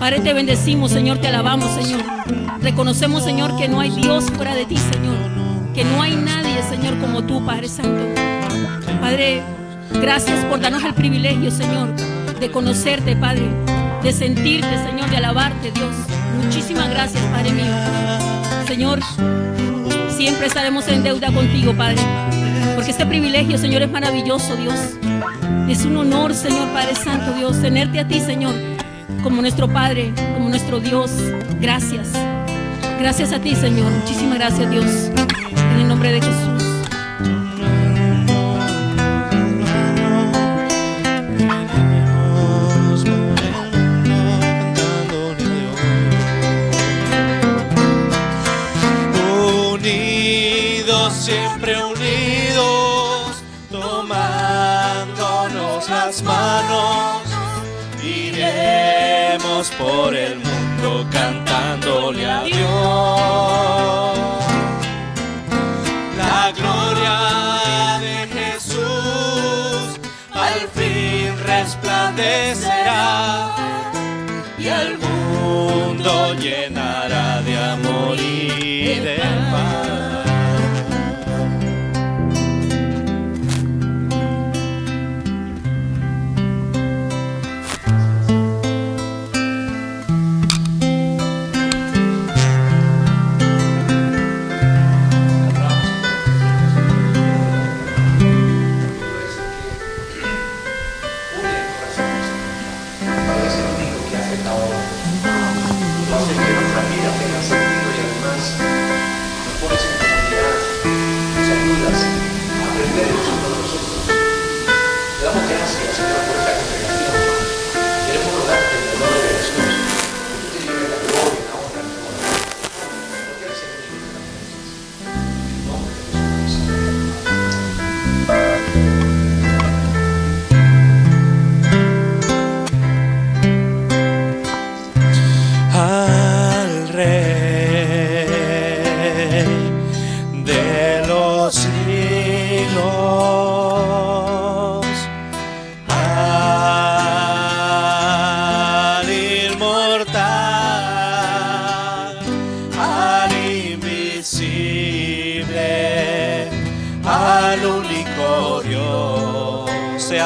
Padre, te bendecimos, Señor, te alabamos, Señor. Reconocemos, Señor, que no hay Dios fuera de ti, Señor. Que no hay nadie, Señor, como tú, Padre Santo. Padre, gracias por darnos el privilegio, Señor, de conocerte, Padre, de sentirte, Señor, de alabarte, Dios. Muchísimas gracias, Padre mío. Señor, siempre estaremos en deuda contigo, Padre, porque este privilegio, Señor, es maravilloso, Dios. Es un honor, Señor, Padre Santo, Dios, tenerte a ti, Señor, como nuestro Padre, como nuestro Dios. Gracias. Gracias a ti, Señor. Muchísimas gracias, Dios. En el nombre de Jesús. Siempre unidos, tomándonos las manos, iremos por el mundo cantándole a Dios. La gloria de Jesús al fin resplandecerá y el mundo llenará de amor y de paz.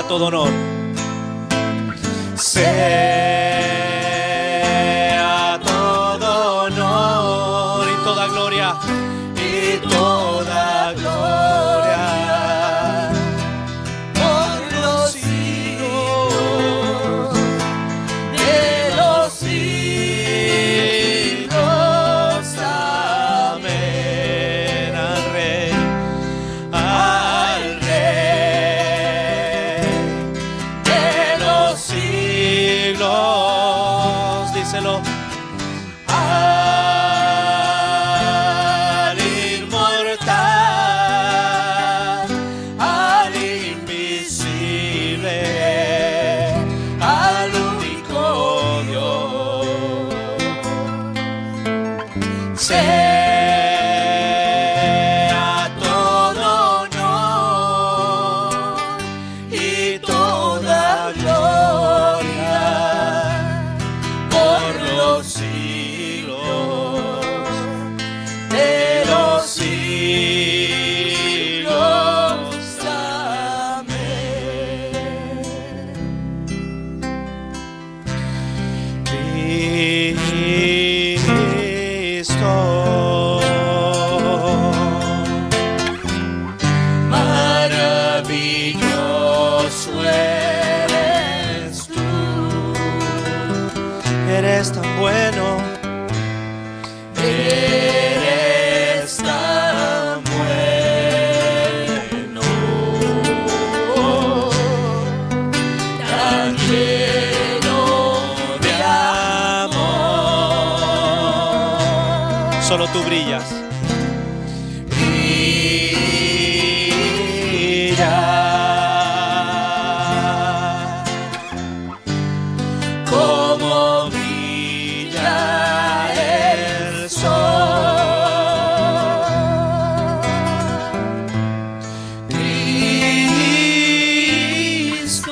Todo honor, sea todo honor y toda gloria, por los siglos de los siglos. Amén. Al Rey, díselo, al inmortal, al invisible, al único Dios. Sea todo honor y toda gloria por los siglos de los siglos. Amén. Cristo, maravilloso eres tú. Eres tan bueno, eres tan bueno, tan lleno de amor. Solo tú brillas. Como brilla el sol, Cristo,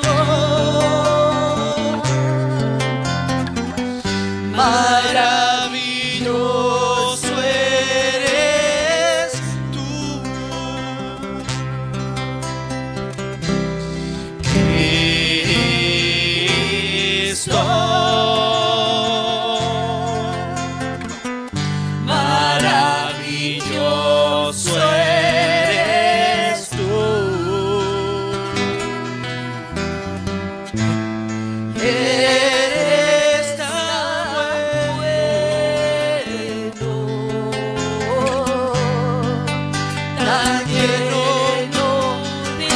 Maravilloso eres tú, Cristo. Maravilloso eres tú. Eres tan bueno, tan lleno de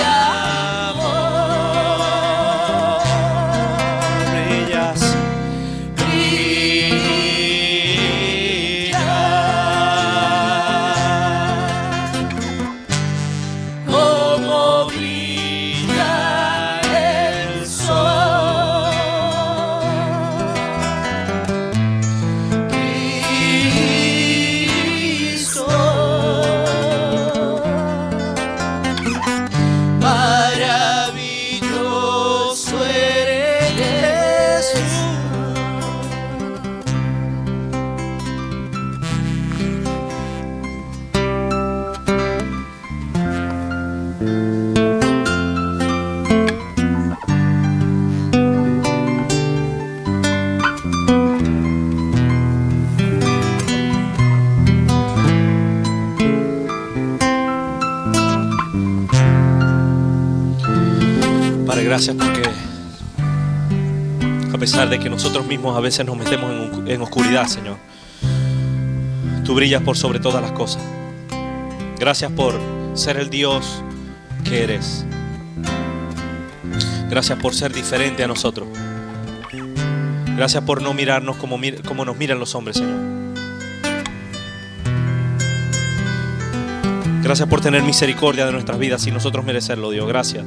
amor. Brillas, como brilla el sol. Cristo, maravilloso eres tú. Padre, gracias porque a pesar de que nosotros mismos a veces nos metemos en oscuridad, Señor, tú brillas por sobre todas las cosas. Gracias por ser el Dios que eres. Gracias por ser diferente a nosotros. Gracias por no mirarnos como nos miran los hombres, Señor. Gracias por tener misericordia de nuestras vidas sin nosotros merecerlo, Dios. Gracias.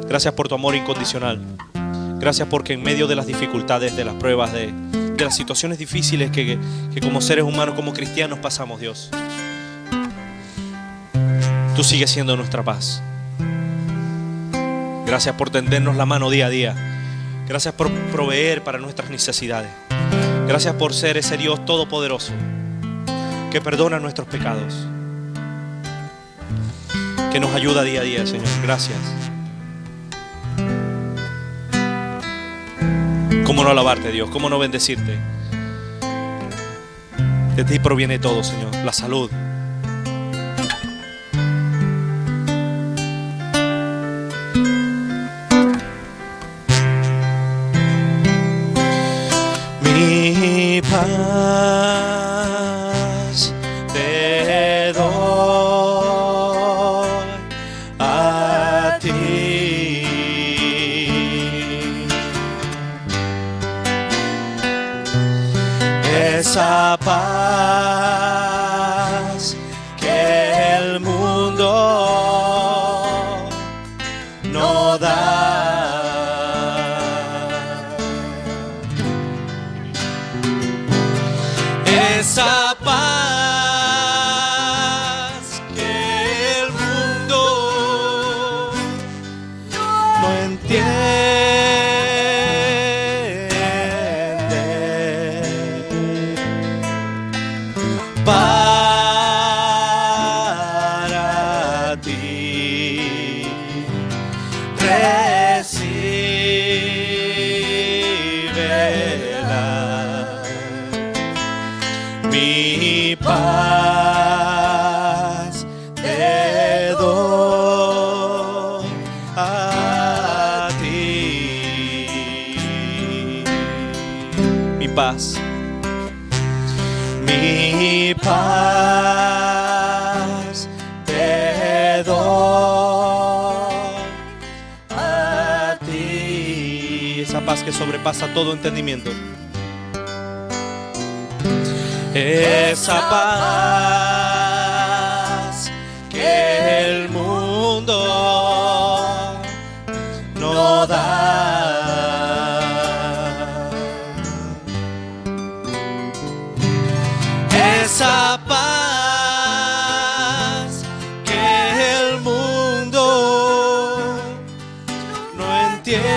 Gracias por tu amor incondicional. Gracias porque en medio de las dificultades, de las pruebas, de las situaciones difíciles que como seres humanos, como cristianos pasamos, Dios, tú sigues siendo nuestra paz. Gracias por tendernos la mano día a día. Gracias por proveer para nuestras necesidades. Gracias por ser ese Dios todopoderoso que perdona nuestros pecados, que nos ayuda día a día, Señor. Gracias. ¿Cómo no alabarte, Dios? ¿Cómo no bendecirte? De ti proviene todo, Señor. La salud. Mi paz te doy a ti. Esa paz que el mundo no da. Esa paz que el mundo no entiende. Para ti recíbela. Mi paz te doy a ti. Mi paz. Mi paz te doy a ti. Esa paz que sobrepasa todo entendimiento. Esa paz que el mundo no da. Esa paz que el mundo no entiende.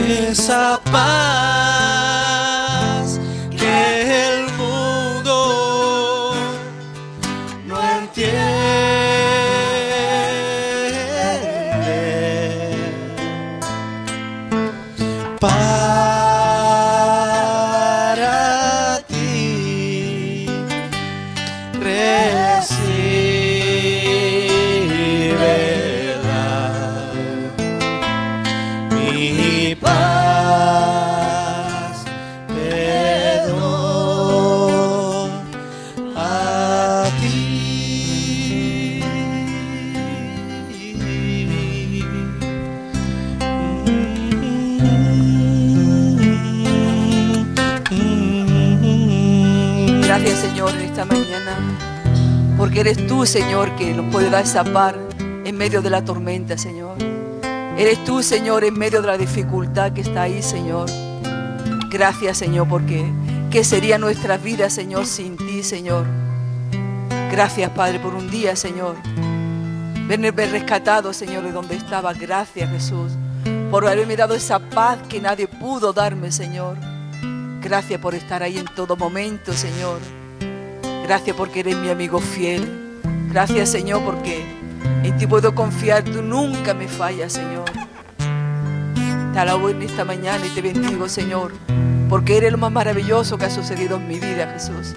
esa paz que el mundo no entiende. Para ti recíbela mi paz, te doy a ti. Gracias, Señor, en esta mañana, porque eres tú, Señor, que nos puede dar esa paz en medio de la tormenta, Señor. Eres tú, Señor, en medio de la dificultad que está ahí, Señor. Gracias, Señor, porque ¿qué sería nuestra vida, Señor, sin ti, Señor? Gracias, Padre, por un día, Señor, verme rescatado, Señor, de donde estaba. Gracias, Jesús, por haberme dado esa paz que nadie pudo darme, Señor. Gracias por estar ahí en todo momento, Señor. Gracias porque eres mi amigo fiel. Gracias, Señor, porque en ti puedo confiar. Tú nunca me fallas, Señor. Te alabo en esta mañana y te bendigo, Señor, porque eres lo más maravilloso que ha sucedido en mi vida, Jesús.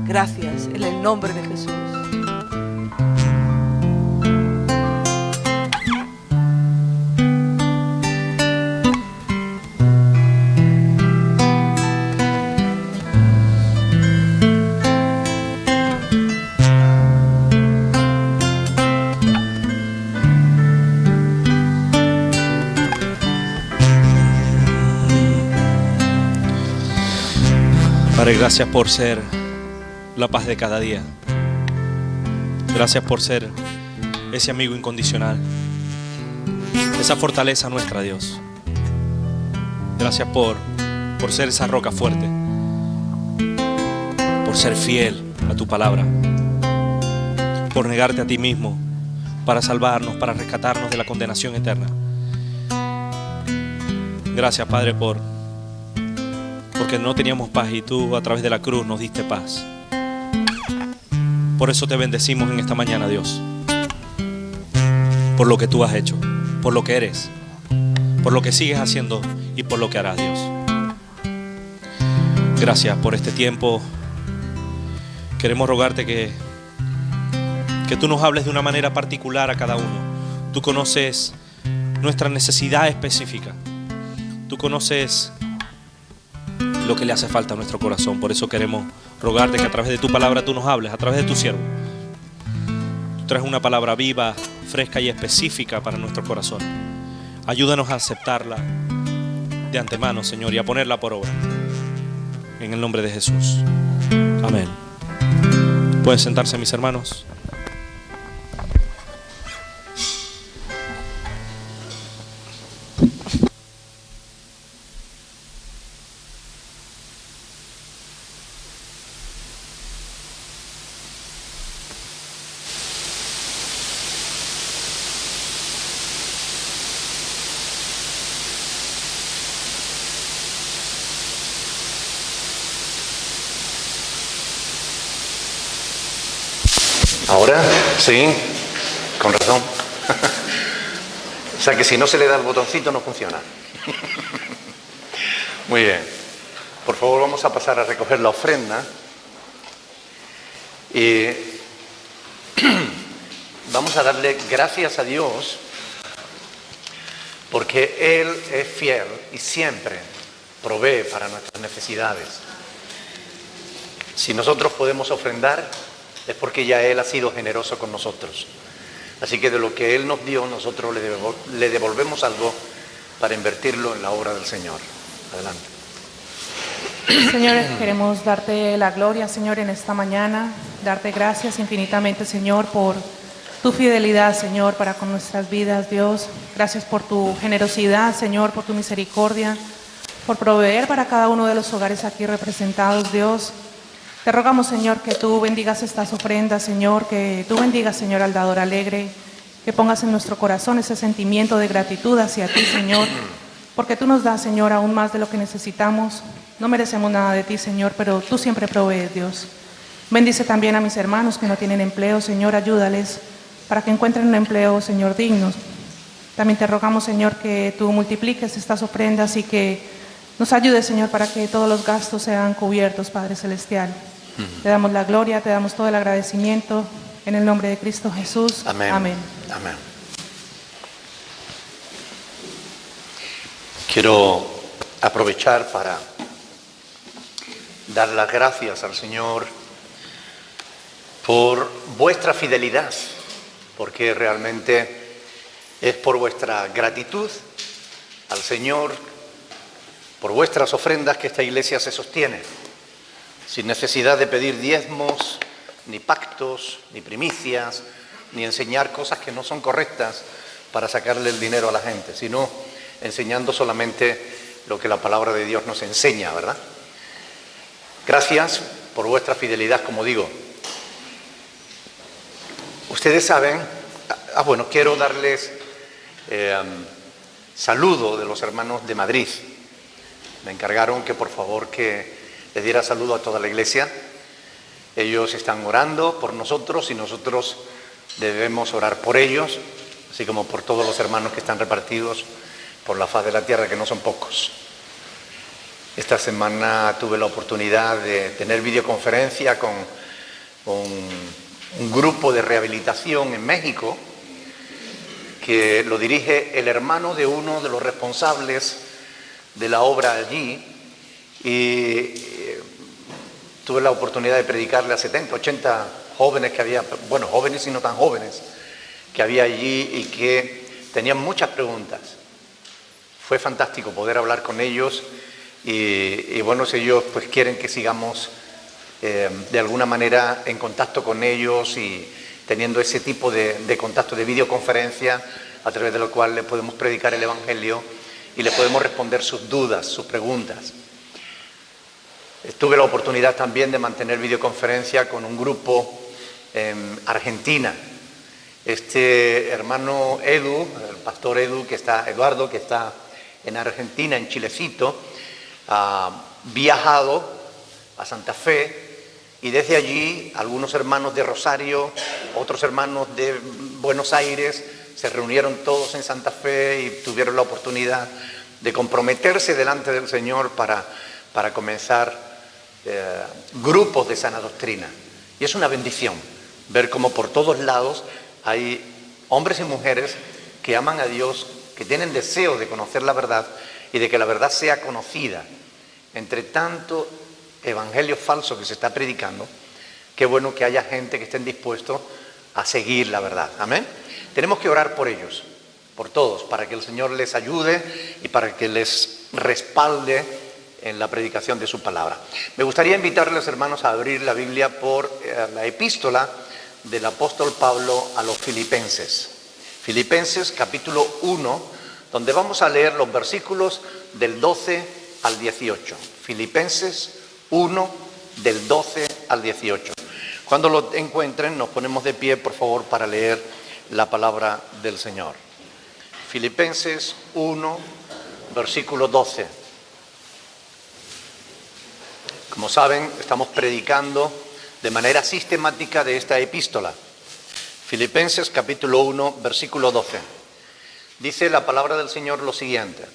Gracias, en el nombre de Jesús. Padre, gracias por ser la paz de cada día. Gracias por ser ese amigo incondicional, esa fortaleza nuestra, Dios. Gracias por ser esa roca fuerte, por ser fiel a tu palabra, por negarte a ti mismo para salvarnos, para rescatarnos de la condenación eterna. Gracias, Padre, porque no teníamos paz y tú a través de la cruz nos diste paz. Por eso te bendecimos en esta mañana, Dios, por lo que tú has hecho, por lo que eres, por lo que sigues haciendo y por lo que harás, Dios. Gracias por este tiempo. Queremos rogarte que tú nos hables de una manera particular a cada uno. Tú conoces nuestra necesidad específica. Tú conoces lo que le hace falta a nuestro corazón. Por eso queremos rogarte que a través de tu palabra tú nos hables, a través de tu siervo. Tú traes una palabra viva, fresca y específica para nuestro corazón. Ayúdanos a aceptarla de antemano, Señor, y a ponerla por obra. En el nombre de Jesús. Amén. Pueden sentarse, mis hermanos. Ahora, sí, con razón. O sea que si no se le da el botoncito no funciona. Muy bien. Por favor, vamos a pasar a recoger la ofrenda. Y vamos a darle gracias a Dios porque Él es fiel y siempre provee para nuestras necesidades. Si nosotros podemos ofrendar, es porque ya Él ha sido generoso con nosotros. Así que de lo que Él nos dio, nosotros le devolvemos algo para invertirlo en la obra del Señor. Adelante. Señor, queremos darte la gloria, Señor, en esta mañana. Darte gracias infinitamente, Señor, por tu fidelidad, Señor, para con nuestras vidas, Dios. Gracias por tu generosidad, Señor, por tu misericordia, por proveer para cada uno de los hogares aquí representados, Dios. Te rogamos, Señor, que tú bendigas estas ofrendas, Señor, que tú bendigas, Señor, al dador alegre, que pongas en nuestro corazón ese sentimiento de gratitud hacia ti, Señor, porque tú nos das, Señor, aún más de lo que necesitamos. No merecemos nada de ti, Señor, pero tú siempre provees, Dios. Bendice también a mis hermanos que no tienen empleo, Señor, ayúdales para que encuentren un empleo, Señor, digno. También te rogamos, Señor, que tú multipliques estas ofrendas y que nos ayudes, Señor, para que todos los gastos sean cubiertos, Padre Celestial. Te damos la gloria, te damos todo el agradecimiento, en el nombre de Cristo Jesús. Amén. Amén. Amén. Quiero aprovechar para dar las gracias al Señor por vuestra fidelidad, porque realmente es por vuestra gratitud al Señor, por vuestras ofrendas que esta iglesia se sostiene, sin necesidad de pedir diezmos, ni pactos, ni primicias, ni enseñar cosas que no son correctas para sacarle el dinero a la gente, sino enseñando solamente lo que la palabra de Dios nos enseña, ¿verdad? Gracias por vuestra fidelidad, como digo. Ustedes saben, bueno, quiero darles saludo de los hermanos de Madrid. Me encargaron que por favor que les diera saludo a toda la iglesia. Ellos están orando por nosotros y nosotros debemos orar por ellos, así como por todos los hermanos que están repartidos por la faz de la tierra, que no son pocos. Esta semana tuve la oportunidad de tener videoconferencia con un grupo de rehabilitación en México, que lo dirige el hermano de uno de los responsables de la obra allí, y tuve la oportunidad de predicarle a 70, 80 jóvenes que había, bueno, jóvenes y no tan jóvenes, que había allí y que tenían muchas preguntas. Fue fantástico poder hablar con ellos y bueno, si ellos pues quieren que sigamos de alguna manera en contacto con ellos y teniendo ese tipo de contacto de videoconferencia a través de lo cual le podemos predicar el Evangelio y le podemos responder sus dudas, sus preguntas. Tuve la oportunidad también de mantener videoconferencia con un grupo en Argentina. Este hermano Edu, el pastor Eduardo, que está en Argentina, en Chilecito, ha viajado a Santa Fe y desde allí algunos hermanos de Rosario, otros hermanos de Buenos Aires, se reunieron todos en Santa Fe y tuvieron la oportunidad de comprometerse delante del Señor para comenzar grupos de sana doctrina. Y es una bendición ver cómo por todos lados hay hombres y mujeres que aman a Dios, que tienen deseo de conocer la verdad y de que la verdad sea conocida. Entre tanto evangelio falso que se está predicando, qué bueno que haya gente que estén dispuestos a seguir la verdad. Amén. Tenemos que orar por ellos, por todos, para que el Señor les ayude y para que les respalde en la predicación de su palabra. Me gustaría invitarles, hermanos, a abrir la Biblia por la epístola del apóstol Pablo a los Filipenses. Filipenses capítulo 1, donde vamos a leer los versículos del 12 al 18. Filipenses 1, del 12 al 18. Cuando lo encuentren, nos ponemos de pie, por favor, para leer la palabra del Señor. Filipenses 1, versículo 12. Como saben, estamos predicando de manera sistemática de esta epístola. Filipenses capítulo 1, versículo 12. Dice la palabra del Señor lo siguiente: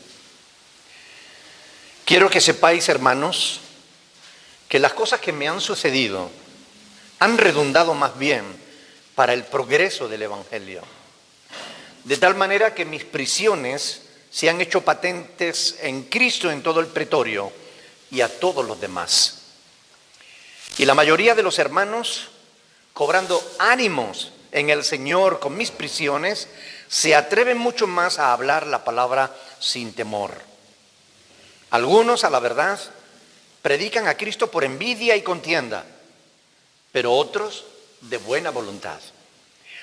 quiero que sepáis, hermanos, que las cosas que me han sucedido han redundado más bien para el progreso del Evangelio, de tal manera que mis prisiones se han hecho patentes en Cristo en todo el pretorio y a todos los demás. Y la mayoría de los hermanos, cobrando ánimos en el Señor con mis prisiones, se atreven mucho más a hablar la palabra sin temor. Algunos, a la verdad, predican a Cristo por envidia y contienda, pero otros de buena voluntad.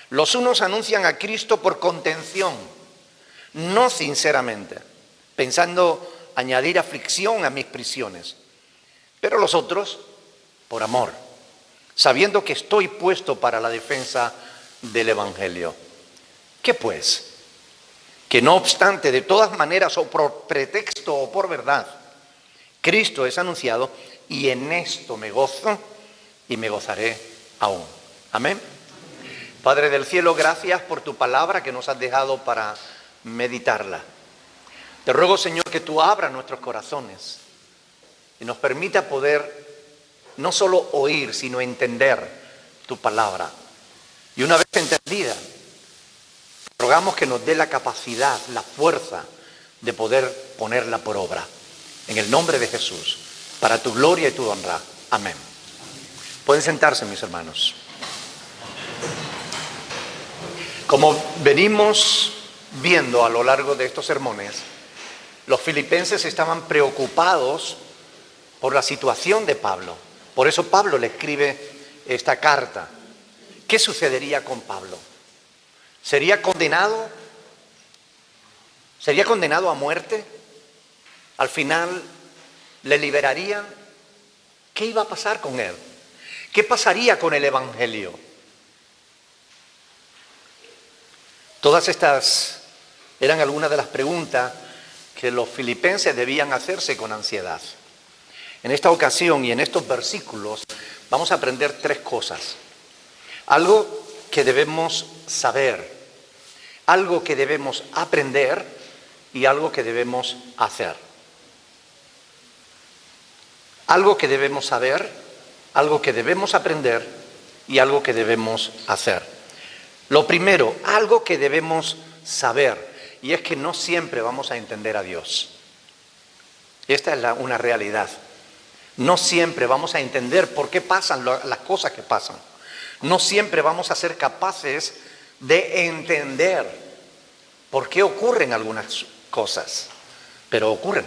Los unos anuncian a Cristo por contención, no sinceramente, pensando añadir aflicción a mis prisiones, pero los otros por amor, sabiendo que estoy puesto para la defensa del Evangelio. ¿Qué pues? que no obstante, de todas maneras, o por pretexto o por verdad, Cristo es anunciado, y en esto me gozo y me gozaré aún. Amén. Padre del cielo, gracias por tu palabra que nos has dejado para meditarla. Te ruego, Señor, que tú abras nuestros corazones y nos permita poder no solo oír, sino entender tu palabra. Y una vez entendida, rogamos que nos dé la capacidad, la fuerza de poder ponerla por obra. En el nombre de Jesús, para tu gloria y tu honra. Amén. Pueden sentarse, mis hermanos. Como venimos viendo a lo largo de estos sermones, los filipenses estaban preocupados por la situación de Pablo. Por eso Pablo le escribe esta carta. ¿Qué sucedería con Pablo? ¿Sería condenado? ¿Sería condenado a muerte? ¿Al final le liberarían? ¿Qué iba a pasar con él? ¿Qué pasaría con el Evangelio? Todas estas eran algunas de las preguntas que los filipenses debían hacerse con ansiedad. En esta ocasión y en estos versículos vamos a aprender tres cosas. Algo que debemos saber, algo que debemos aprender y algo que debemos hacer. Algo que debemos saber, algo que debemos aprender y algo que debemos hacer. Lo primero, algo que debemos saber, y es que no siempre vamos a entender a Dios. Esta es una realidad. No siempre vamos a entender por qué pasan las cosas que pasan. No siempre vamos a ser capaces de entender por qué ocurren algunas cosas, pero ocurren.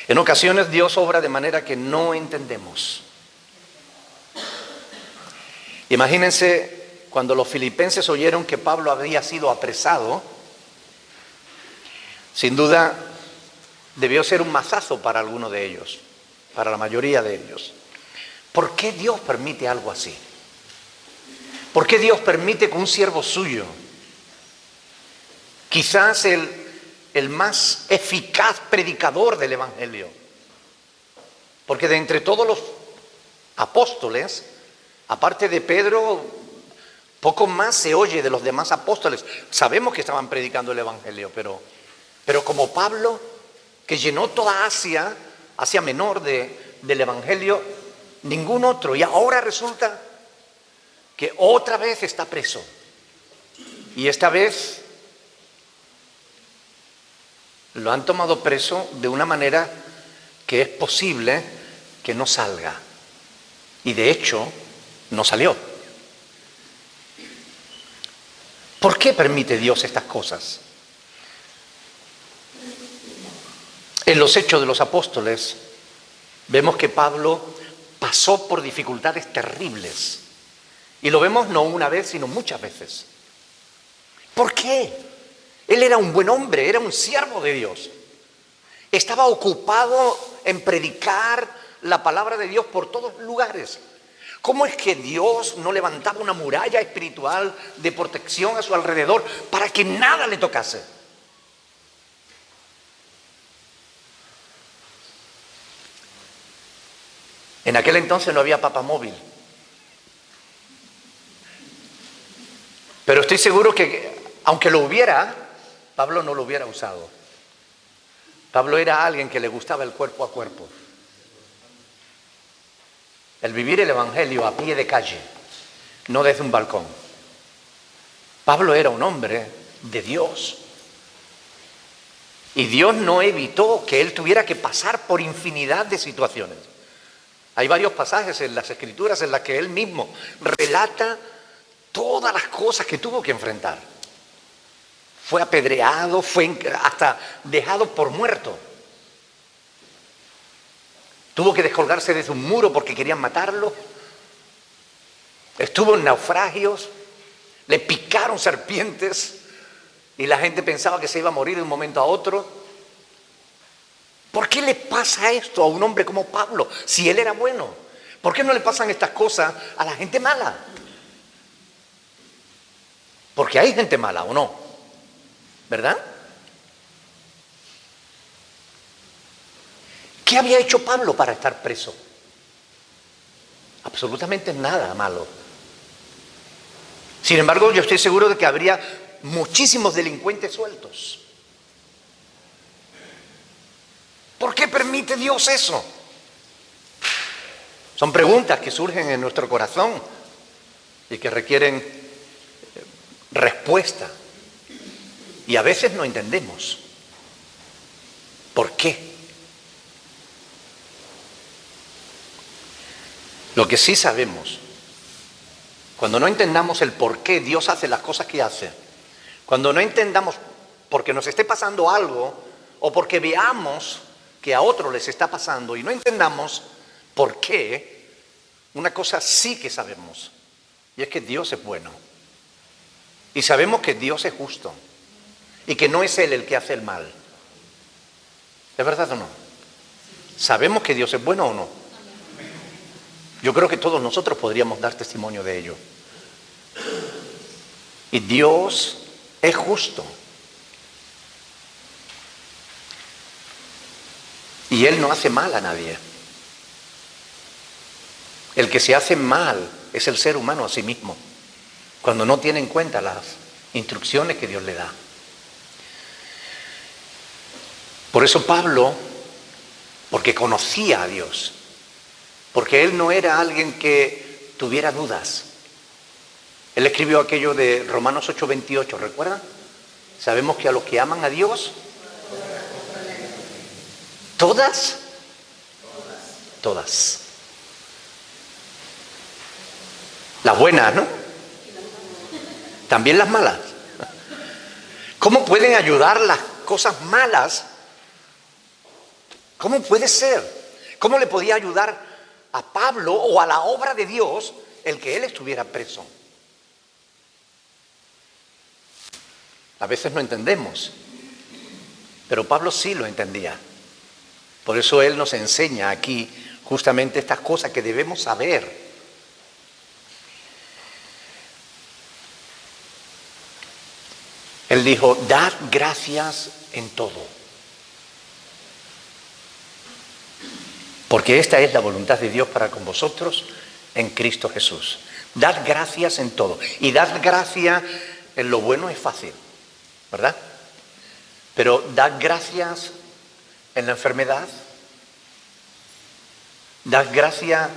En ocasiones Dios obra de manera que no entendemos. Imagínense cuando los filipenses oyeron que Pablo había sido apresado, sin duda debió ser un mazazo para alguno de ellos, para la mayoría de ellos. ¿Por qué Dios permite algo así? ¿Por qué Dios permite que un siervo suyo, quizás el más eficaz predicador del Evangelio, porque de entre todos los apóstoles, aparte de Pedro, poco más se oye de los demás apóstoles? Sabemos que estaban predicando el Evangelio, pero como Pablo, que llenó toda Asia Menor del Evangelio, ningún otro. Y ahora resulta que otra vez está preso. Y esta vez lo han tomado preso de una manera que es posible que no salga. Y de hecho, no salió. ¿Por qué permite Dios estas cosas? En los Hechos de los Apóstoles vemos que Pablo pasó por dificultades terribles. Y lo vemos no una vez, sino muchas veces. ¿Por qué? Él era un buen hombre, era un siervo de Dios. Estaba ocupado en predicar la palabra de Dios por todos lugares. ¿Cómo es que Dios no levantaba una muralla espiritual de protección a su alrededor para que nada le tocase? En aquel entonces no había papamóvil. Pero estoy seguro que, aunque lo hubiera, Pablo no lo hubiera usado. Pablo era alguien que le gustaba el cuerpo a cuerpo. El vivir el Evangelio a pie de calle, no desde un balcón. Pablo era un hombre de Dios. Y Dios no evitó que él tuviera que pasar por infinidad de situaciones. Hay varios pasajes en las Escrituras en las que él mismo relata todas las cosas que tuvo que enfrentar. Fue apedreado, fue hasta dejado por muerto. Tuvo que descolgarse desde un muro porque querían matarlo. Estuvo en naufragios, le picaron serpientes y la gente pensaba que se iba a morir de un momento a otro. ¿Por qué le pasa esto a un hombre como Pablo si él era bueno? ¿Por qué no le pasan estas cosas a la gente mala? Porque hay gente mala, ¿o no? ¿verdad? ¿Qué había hecho Pablo para estar preso? Absolutamente nada malo. Sin embargo, yo estoy seguro de que habría muchísimos delincuentes sueltos. ¿Por qué permite Dios eso? Son preguntas que surgen en nuestro corazón y que requieren respuesta. Y a veces no entendemos. ¿Por qué? Lo que sí sabemos, cuando no entendamos el por qué Dios hace las cosas que hace, cuando no entendamos porque nos esté pasando algo o porque veamos que a otros les está pasando y no entendamos por qué, una cosa sí que sabemos, y es que Dios es bueno. Y sabemos que Dios es justo y que no es Él el que hace el mal. ¿Es verdad o no? ¿Sabemos que Dios es bueno o no? Yo creo que todos nosotros podríamos dar testimonio de ello. Y Dios es justo. Y Él no hace mal a nadie. El que se hace mal es el ser humano a sí mismo, cuando no tiene en cuenta las instrucciones que Dios le da. Por eso Pablo, porque conocía a Dios, porque él no era alguien que tuviera dudas. Él escribió aquello de Romanos 8:28, ¿recuerdan? Sabemos que a los que aman a Dios, todas. Las buenas, ¿no? También las malas. ¿Cómo pueden ayudar las cosas malas? ¿Cómo puede ser? ¿Cómo le podía ayudar a Pablo o a la obra de Dios el que él estuviera preso? A veces no entendemos, pero Pablo sí lo entendía. Por eso él nos enseña aquí justamente estas cosas que debemos saber. Él dijo, dad gracias en todo, porque esta es la voluntad de Dios para con vosotros en Cristo Jesús. Dad gracias en todo. Y dad gracias en lo bueno es fácil, ¿verdad? Pero dad gracias en la enfermedad. Dad gracias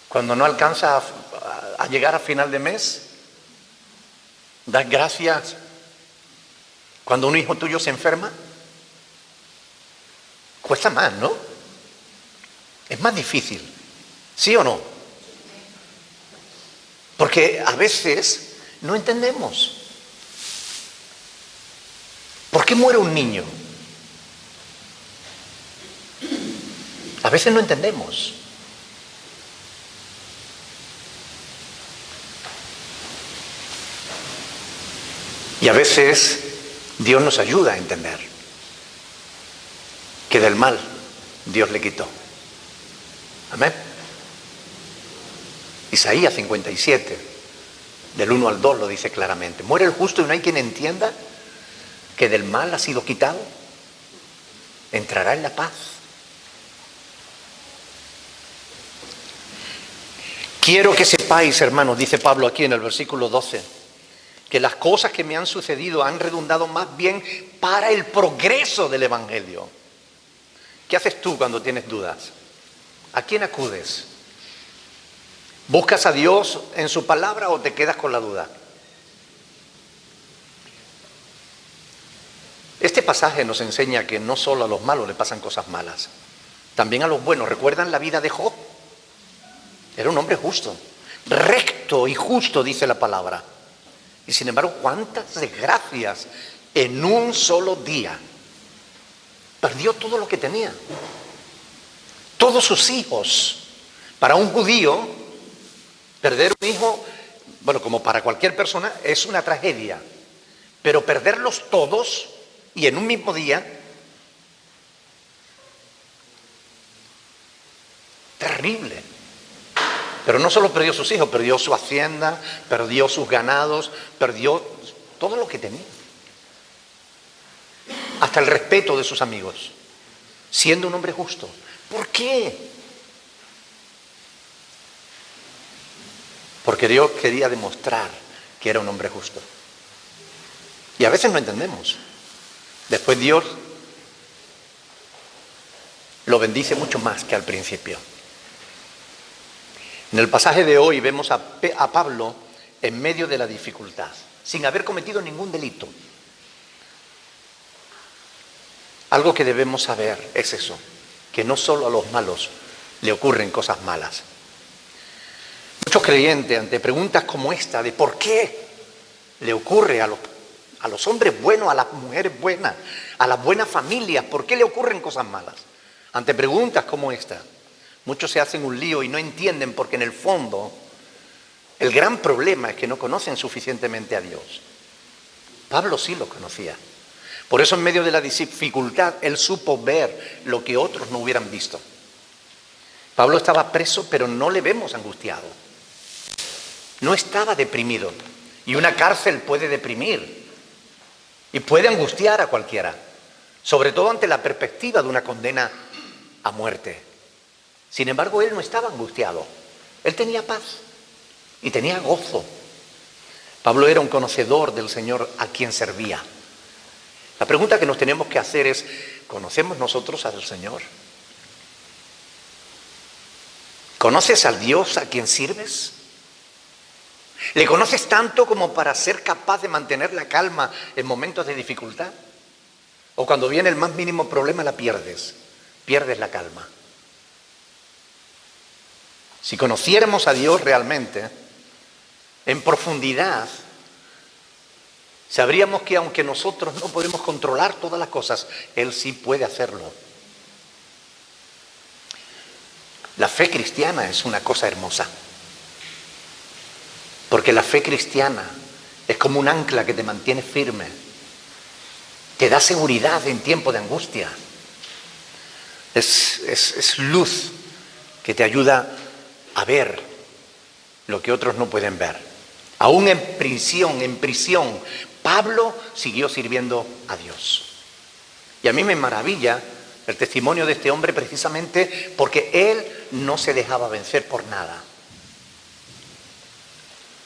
cuando no alcanza a llegar a final de mes. Dad gracias cuando un hijo tuyo se enferma. Cuesta más, ¿no? Es más difícil, ¿sí o no? Porque a veces no entendemos. ¿Por qué muere un niño? A veces no entendemos. Y a veces Dios nos ayuda a entender que del mal Dios le quitó. Amén. Isaías 57, del 1 al 2 lo dice claramente. Muere el justo y no hay quien entienda que del mal ha sido quitado. Entrará en la paz. Quiero que sepáis, hermanos, dice Pablo aquí en el versículo 12, que las cosas que me han sucedido han redundado más bien para el progreso del Evangelio. ¿Qué haces tú cuando tienes dudas? ¿A quién acudes? ¿Buscas a Dios en su palabra o te quedas con la duda? Este pasaje nos enseña que no solo a los malos le pasan cosas malas, también a los buenos. ¿Recuerdan la vida de Job? Era un hombre justo, recto y justo, dice la palabra. Y sin embargo, ¿cuántas desgracias en un solo día? Perdió todo lo que tenía. Todos sus hijos. Para un judío, perder un hijo, bueno, como para cualquier persona, es una tragedia. Pero perderlos todos y en un mismo día, terrible. Pero no solo perdió sus hijos, perdió su hacienda, perdió sus ganados, perdió todo lo que tenía. Hasta el respeto de sus amigos, siendo un hombre justo. ¿Por qué? Porque Dios quería demostrar que era un hombre justo. Y a veces no entendemos. Después Dios lo bendice mucho más que al principio. En el pasaje de hoy vemos a Pablo en medio de la dificultad, sin haber cometido ningún delito. Algo que debemos saber es eso, que no solo a los malos le ocurren cosas malas. Muchos creyentes, ante preguntas como esta de por qué le ocurre a los hombres buenos, a las mujeres buenas, a las buenas familias, ¿por qué le ocurren cosas malas? Ante preguntas como esta, muchos se hacen un lío y no entienden, porque en el fondo el gran problema es que no conocen suficientemente a Dios. Pablo sí lo conocía. Por eso en medio de la dificultad él supo ver lo que otros no hubieran visto. Pablo estaba preso, pero no le vemos angustiado. No estaba deprimido. Y una cárcel puede deprimir y puede angustiar a cualquiera, sobre todo ante la perspectiva de una condena a muerte. Sin embargo, él no estaba angustiado. Él tenía paz y tenía gozo. Pablo era un conocedor del Señor a quien servía. La pregunta que nos tenemos que hacer es, ¿conocemos nosotros al Señor? ¿Conoces al Dios a quien sirves? ¿Le conoces tanto como para ser capaz de mantener la calma en momentos de dificultad? ¿O cuando viene el más mínimo problema la pierdes la calma? Si conociéramos a Dios realmente, en profundidad, sabríamos que aunque nosotros no podemos controlar todas las cosas, Él sí puede hacerlo. La fe cristiana es una cosa hermosa, porque la fe cristiana es como un ancla que te mantiene firme, te da seguridad en tiempo de angustia, es luz que te ayuda a ver lo que otros no pueden ver. Aún en prisión, Pablo siguió sirviendo a Dios. Y a mí me maravilla el testimonio de este hombre precisamente porque él no se dejaba vencer por nada.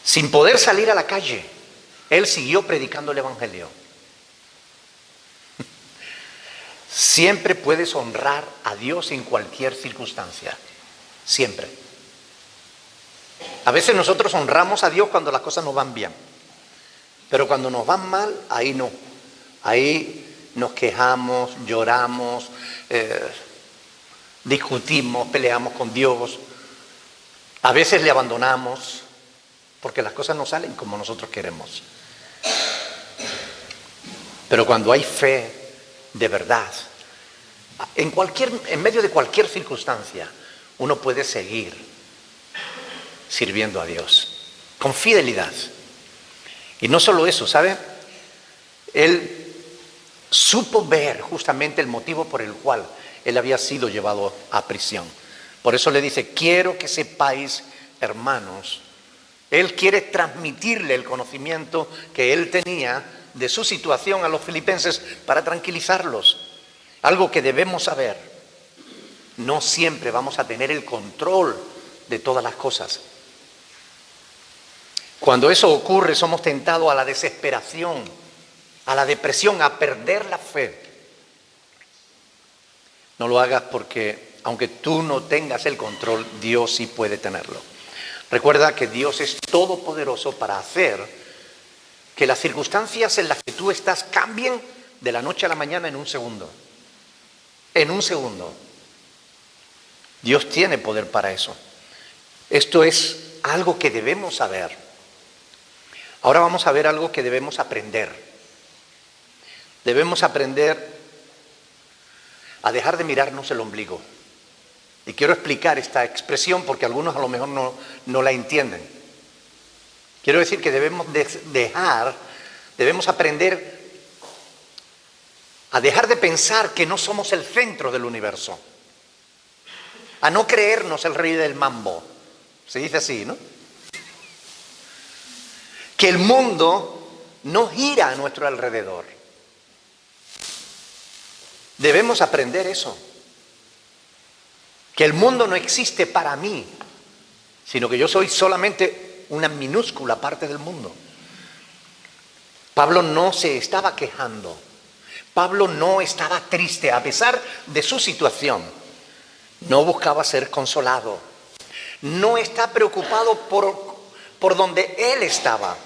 Sin poder salir a la calle, él siguió predicando el Evangelio. Siempre puedes honrar a Dios en cualquier circunstancia. Siempre. A veces nosotros honramos a Dios cuando las cosas nos van bien. Pero cuando nos van mal, ahí no. Ahí nos quejamos, lloramos, discutimos, peleamos con Dios. A veces le abandonamos porque las cosas no salen como nosotros queremos. Pero cuando hay fe de verdad, en medio de cualquier circunstancia, uno puede seguir sirviendo a Dios con fidelidad. Y no solo eso, ¿sabe? Él supo ver justamente el motivo por el cual él había sido llevado a prisión. Por eso le dice, quiero que sepáis, hermanos, él quiere transmitirle el conocimiento que él tenía de su situación a los filipenses para tranquilizarlos. Algo que debemos saber, no siempre vamos a tener el control de todas las cosas. Cuando eso ocurre, somos tentados a la desesperación, a la depresión, a perder la fe. No lo hagas porque, aunque tú no tengas el control, Dios sí puede tenerlo. Recuerda que Dios es todopoderoso para hacer que las circunstancias en las que tú estás cambien de la noche a la mañana en un segundo. En un segundo. Dios tiene poder para eso. Esto es algo que debemos saber. Ahora vamos a ver algo que debemos aprender. Debemos aprender a dejar de mirarnos el ombligo. Y quiero explicar esta expresión porque algunos a lo mejor no la entienden. Quiero decir que debemos aprender a dejar de pensar que no somos el centro del universo. A no creernos el rey del mambo. Se dice así, ¿no? Que el mundo no gira a nuestro alrededor. Debemos aprender eso. Que el mundo no existe para mí, sino que yo soy solamente una minúscula parte del mundo. Pablo no se estaba quejando. Pablo no estaba triste a pesar de su situación. No buscaba ser consolado. No está preocupado por donde él estaba.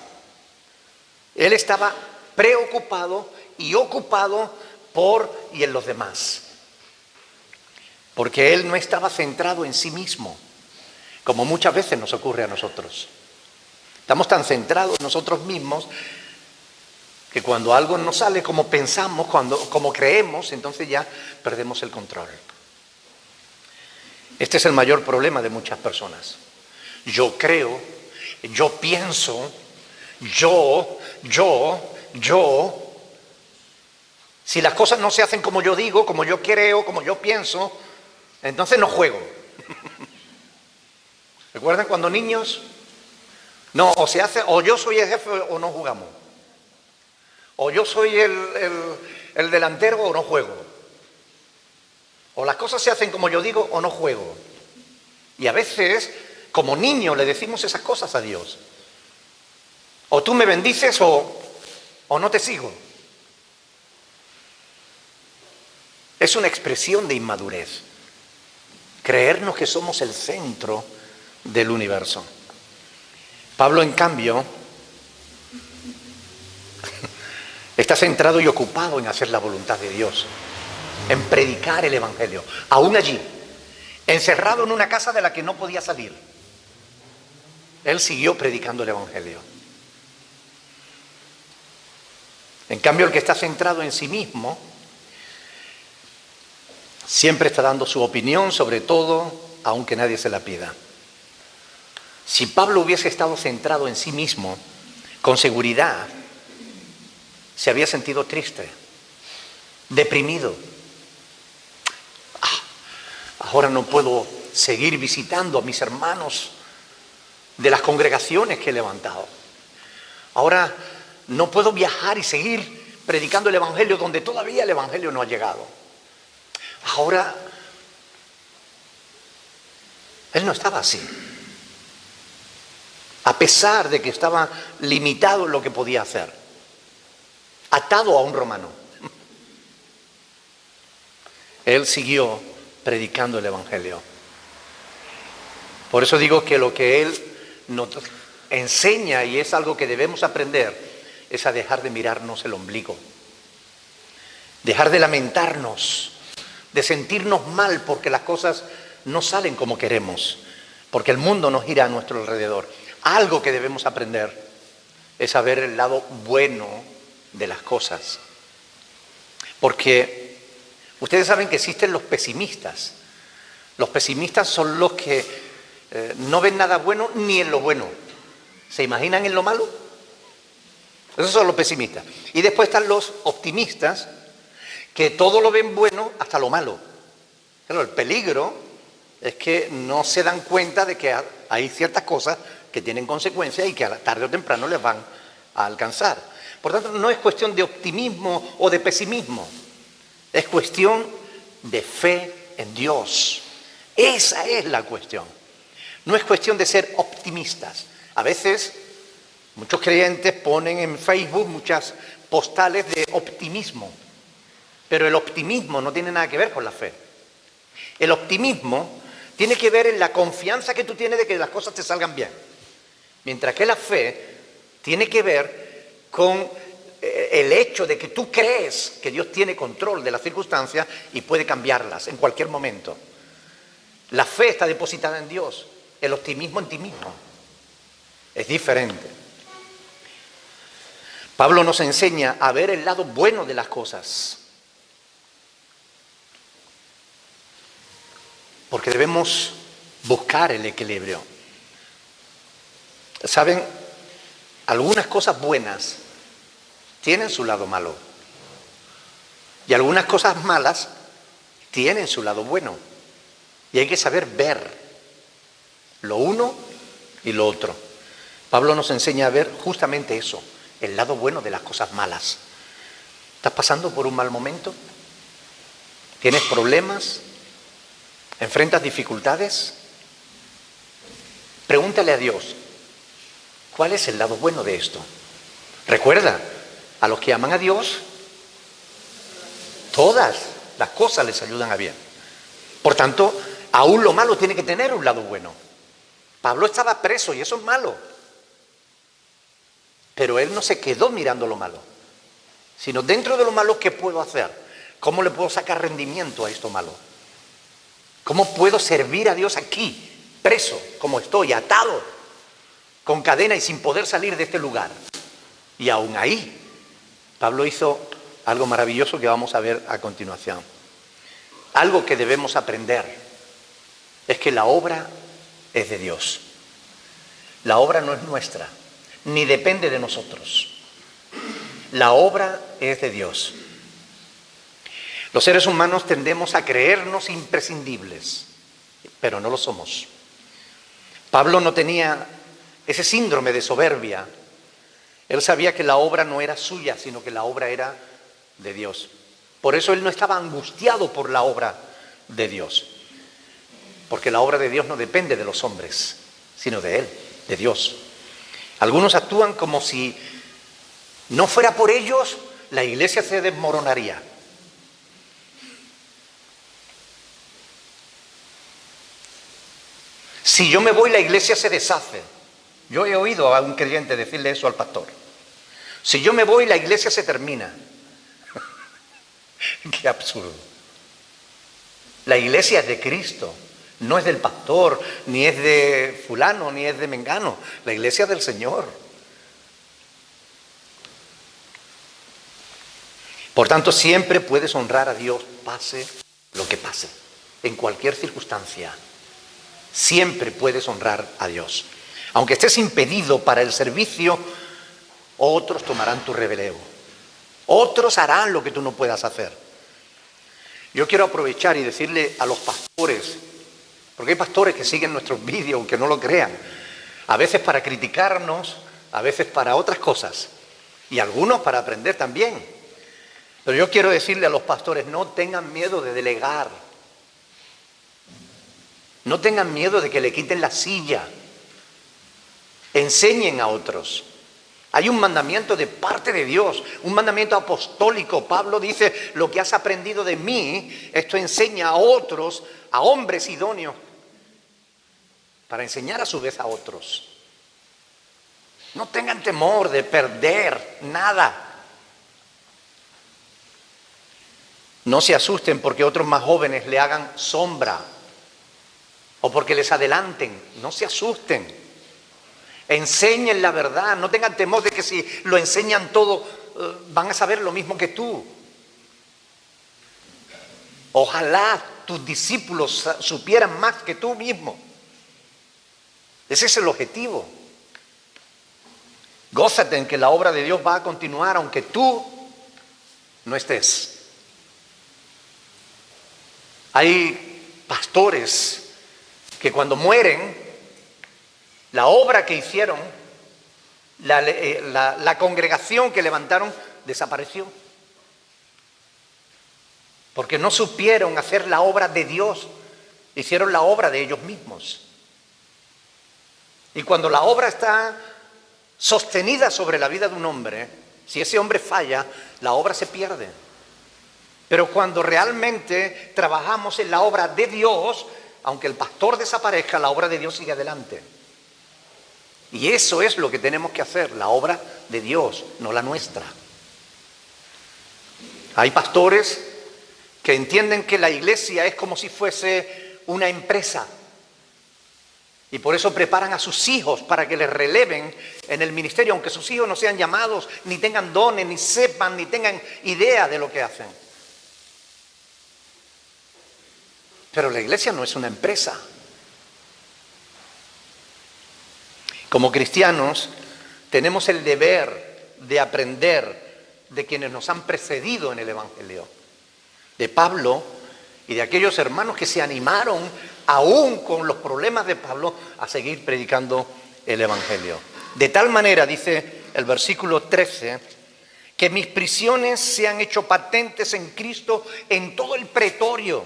Él estaba preocupado y ocupado por y en los demás. Porque él no estaba centrado en sí mismo, como muchas veces nos ocurre a nosotros. Estamos tan centrados en nosotros mismos que cuando algo no sale como pensamos, como creemos, entonces ya perdemos el control. Este es el mayor problema de muchas personas. Yo creo, yo pienso, yo. Si las cosas no se hacen como yo digo, como yo creo, como yo pienso, entonces no juego. ¿Recuerdan cuando niños? No, o se hace, o yo soy el jefe o no jugamos. O yo soy el delantero o no juego. O las cosas se hacen como yo digo o no juego. Y a veces, como niños, le decimos esas cosas a Dios. O tú me bendices o no te sigo. Es una expresión de inmadurez. Creernos que somos el centro del universo. Pablo, en cambio, está centrado y ocupado en hacer la voluntad de Dios, en predicar el Evangelio, aún allí, encerrado en una casa de la que no podía salir. Él siguió predicando el Evangelio. En cambio, el que está centrado en sí mismo siempre está dando su opinión sobre todo, aunque nadie se la pida. Si Pablo hubiese estado centrado en sí mismo, con seguridad, se había sentido triste, deprimido. Ahora no puedo seguir visitando a mis hermanos de las congregaciones que he levantado. Ahora no puedo viajar y seguir predicando el Evangelio donde todavía el Evangelio no ha llegado. Ahora, él no estaba así. A pesar de que estaba limitado en lo que podía hacer. Atado a un romano. Él siguió predicando el Evangelio. Por eso digo que lo que él nos enseña, y es algo que debemos aprender, es a dejar de mirarnos el ombligo. Dejar de lamentarnos, de sentirnos mal porque las cosas no salen como queremos, porque el mundo no gira a nuestro alrededor. Algo que debemos aprender es saber el lado bueno de las cosas. Porque ustedes saben que existen los pesimistas. Los pesimistas son los que no ven nada bueno ni en lo bueno. ¿Se imaginan en lo malo? Esos son los pesimistas. Y después están los optimistas, que todo lo ven bueno hasta lo malo. Pero el peligro es que no se dan cuenta de que hay ciertas cosas que tienen consecuencias y que tarde o temprano les van a alcanzar. Por tanto, no es cuestión de optimismo o de pesimismo. Es cuestión de fe en Dios. Esa es la cuestión. No es cuestión de ser optimistas. A veces, muchos creyentes ponen en Facebook muchas postales de optimismo. Pero el optimismo no tiene nada que ver con la fe. El optimismo tiene que ver en la confianza que tú tienes de que las cosas te salgan bien. Mientras que la fe tiene que ver con el hecho de que tú crees que Dios tiene control de las circunstancias y puede cambiarlas en cualquier momento. La fe está depositada en Dios, el optimismo en ti mismo. Es diferente. Pablo nos enseña a ver el lado bueno de las cosas. Porque debemos buscar el equilibrio. ¿Saben? Algunas cosas buenas tienen su lado malo. Y algunas cosas malas tienen su lado bueno. Y hay que saber ver lo uno y lo otro. Pablo nos enseña a ver justamente eso, el lado bueno de las cosas malas. ¿Estás pasando por un mal momento? ¿Tienes problemas? ¿Enfrentas dificultades? Pregúntale a Dios, ¿cuál es el lado bueno de esto? Recuerda, a los que aman a Dios, todas las cosas les ayudan a bien. Por tanto, aún lo malo tiene que tener un lado bueno. Pablo estaba preso y eso es malo. Pero él no se quedó mirando lo malo, sino dentro de lo malo, ¿qué puedo hacer? ¿Cómo le puedo sacar rendimiento a esto malo? ¿Cómo puedo servir a Dios aquí, preso, como estoy, atado, con cadena y sin poder salir de este lugar? Y aún ahí, Pablo hizo algo maravilloso que vamos a ver a continuación. Algo que debemos aprender es que la obra es de Dios. La obra no es nuestra, ni depende de nosotros. La obra es de Dios. Los seres humanos tendemos a creernos imprescindibles, pero no lo somos. Pablo no tenía ese síndrome de soberbia. Él sabía que la obra no era suya, sino que la obra era de Dios. Por eso él no estaba angustiado por la obra de Dios. Porque la obra de Dios no depende de los hombres, sino de Él, de Dios. Algunos actúan como si no fuera por ellos, la iglesia se desmoronaría. Si yo me voy, la iglesia se deshace. Yo he oído a un creyente decirle eso al pastor. Si yo me voy, la iglesia se termina. Qué absurdo. La iglesia es de Cristo, no es del pastor, ni es de fulano, ni es de mengano. La iglesia es del Señor. Por tanto, siempre puedes honrar a Dios, pase lo que pase, en cualquier circunstancia. Siempre puedes honrar a Dios. Aunque estés impedido para el servicio, otros tomarán tu relevo. Otros harán lo que tú no puedas hacer. Yo quiero aprovechar y decirle a los pastores, porque hay pastores que siguen nuestros vídeos, aunque no lo crean, a veces para criticarnos, a veces para otras cosas, y algunos para aprender también. Pero yo quiero decirle a los pastores, no tengan miedo de delegar. No tengan miedo de que le quiten la silla. Enseñen a otros. Hay un mandamiento de parte de Dios, un mandamiento apostólico. Pablo dice, lo que has aprendido de mí, esto enseña a otros, a hombres idóneos, para enseñar a su vez a otros. No tengan temor de perder nada. No se asusten porque otros más jóvenes le hagan sombra o porque les adelanten. No se asusten. Enseñen la verdad. No tengan temor de que si lo enseñan todo van a saber lo mismo que tú. Ojalá tus discípulos supieran más que tú mismo. Ese es el objetivo. Gózate en que la obra de Dios va a continuar aunque tú no estés. Hay pastores que cuando mueren, la obra que hicieron, la congregación que levantaron, desapareció. Porque no supieron hacer la obra de Dios, hicieron la obra de ellos mismos. Y cuando la obra está sostenida sobre la vida de un hombre, si ese hombre falla, la obra se pierde. Pero cuando realmente trabajamos en la obra de Dios, aunque el pastor desaparezca, la obra de Dios sigue adelante. Y eso es lo que tenemos que hacer, la obra de Dios, no la nuestra. Hay pastores que entienden que la iglesia es como si fuese una empresa. Y por eso preparan a sus hijos para que les releven en el ministerio, aunque sus hijos no sean llamados, ni tengan dones, ni sepan, ni tengan idea de lo que hacen. Pero la iglesia no es una empresa. Como cristianos tenemos el deber de aprender de quienes nos han precedido en el Evangelio. De Pablo y de aquellos hermanos que se animaron, aún con los problemas de Pablo, a seguir predicando el Evangelio. De tal manera, dice el versículo 13, que mis prisiones se han hecho patentes en Cristo en todo el pretorio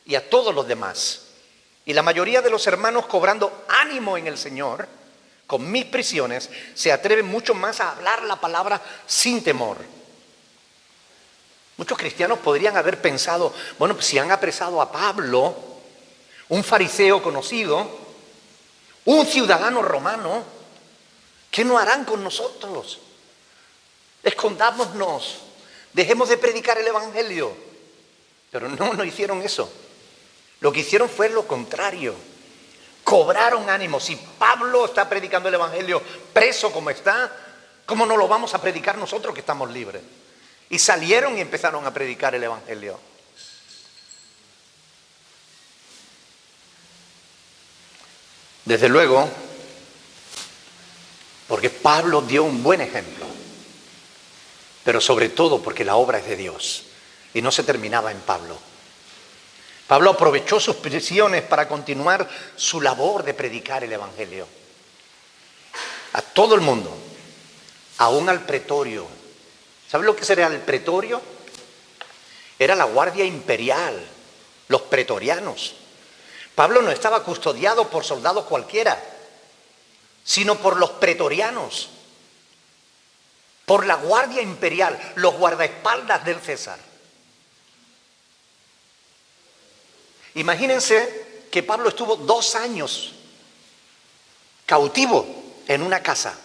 y a todos los demás. Y la mayoría de los hermanos, cobrando ánimo en el Señor, con mis prisiones, se atreven mucho más a hablar la palabra sin temor. Muchos cristianos podrían haber pensado, bueno, pues si han apresado a Pablo, un fariseo conocido, un ciudadano romano, ¿qué no harán con nosotros? Escondámonos, dejemos de predicar el evangelio. Pero no hicieron eso. Lo que hicieron fue lo contrario. Cobraron ánimo. Si Pablo está predicando el evangelio preso como está, ¿cómo no lo vamos a predicar nosotros que estamos libres? Y salieron y empezaron a predicar el evangelio. Desde luego, porque Pablo dio un buen ejemplo, pero sobre todo porque la obra es de Dios y no se terminaba en Pablo. Pablo aprovechó sus prisiones para continuar su labor de predicar el evangelio a todo el mundo, aún al pretorio. ¿Sabe lo que era el pretorio? Era la guardia imperial, los pretorianos. Pablo no estaba custodiado por soldados cualquiera, sino por los pretorianos, por la guardia imperial, los guardaespaldas del César. Imagínense que Pablo estuvo 2 años cautivo en una casa.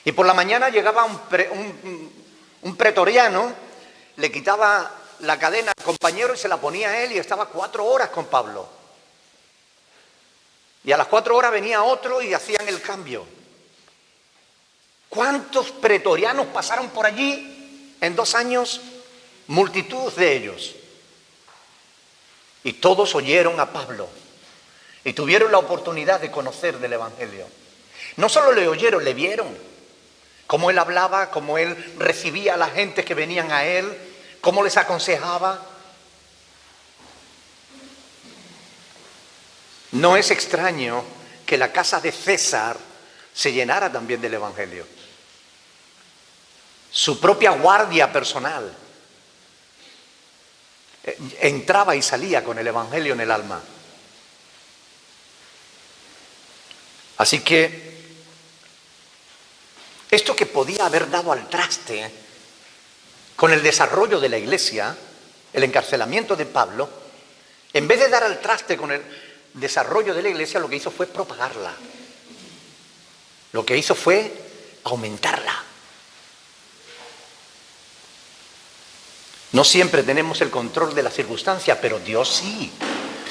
Y por la mañana llegaba un pretoriano, le quitaba la cadena al compañero y se la ponía a él y estaba 4 horas con Pablo. Y a las 4 horas venía otro y hacían el cambio. ¿Cuántos pretorianos pasaron por allí en 2 años? Multitud de ellos. Y todos oyeron a Pablo y tuvieron la oportunidad de conocer del evangelio. No solo le oyeron, le vieron. Cómo él hablaba, cómo él recibía a la gente que venían a él, cómo les aconsejaba. No es extraño que la casa de César se llenara también del evangelio. Su propia guardia personal entraba y salía con el evangelio en el alma. Así que esto que podía haber dado al traste con el desarrollo de la iglesia, el encarcelamiento de Pablo, en vez de dar al traste con el desarrollo de la iglesia, lo que hizo fue propagarla. Lo que hizo fue aumentarla. No siempre tenemos el control de las circunstancias, pero Dios sí.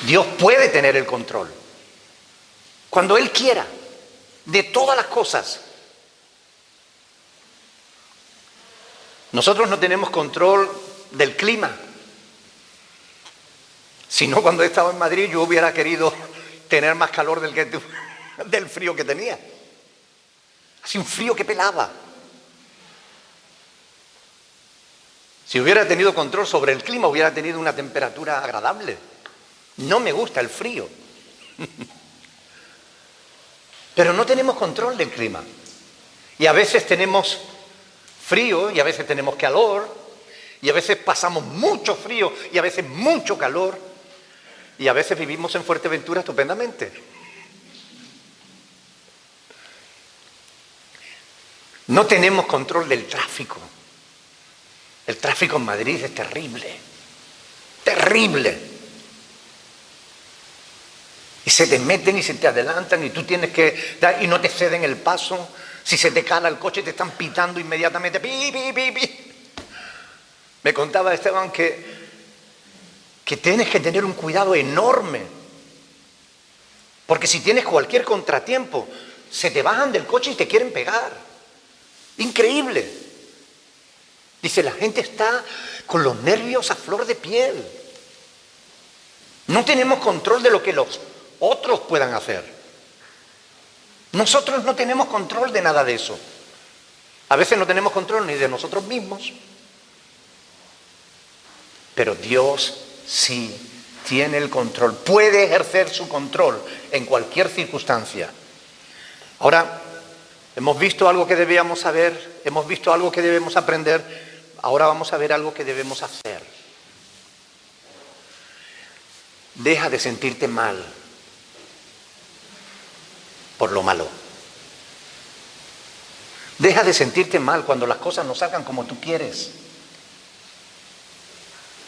Dios puede tener el control. Cuando Él quiera, de todas las cosas. Nosotros no tenemos control del clima. Si no, cuando he estado en Madrid yo hubiera querido tener más calor del frío que tenía. Hacía un frío que pelaba. Si hubiera tenido control sobre el clima, hubiera tenido una temperatura agradable. No me gusta el frío. Pero no tenemos control del clima. Y a veces tenemos frío y a veces tenemos calor. Y a veces pasamos mucho frío y a veces mucho calor. Y a veces vivimos en Fuerteventura estupendamente. No tenemos control del tráfico. El tráfico en Madrid es terrible. Terrible. Y se te meten y se te adelantan y tú tienes que dar y no te ceden el paso. Si se te cala el coche te están pitando inmediatamente. ¡Pi, pi, pi, pi! Me contaba Esteban que tienes que tener un cuidado enorme. Porque si tienes cualquier contratiempo, se te bajan del coche y te quieren pegar. Increíble. Dice, la gente está con los nervios a flor de piel. No tenemos control de lo que los otros puedan hacer. Nosotros no tenemos control de nada de eso. A veces no tenemos control ni de nosotros mismos. Pero Dios sí tiene el control. Puede ejercer su control en cualquier circunstancia. Ahora, Hemos visto algo que debíamos saber, hemos visto algo que debemos aprender, ahora vamos a ver algo que debemos hacer. Deja de sentirte mal por lo malo. Deja de sentirte mal cuando las cosas no salgan como tú quieres.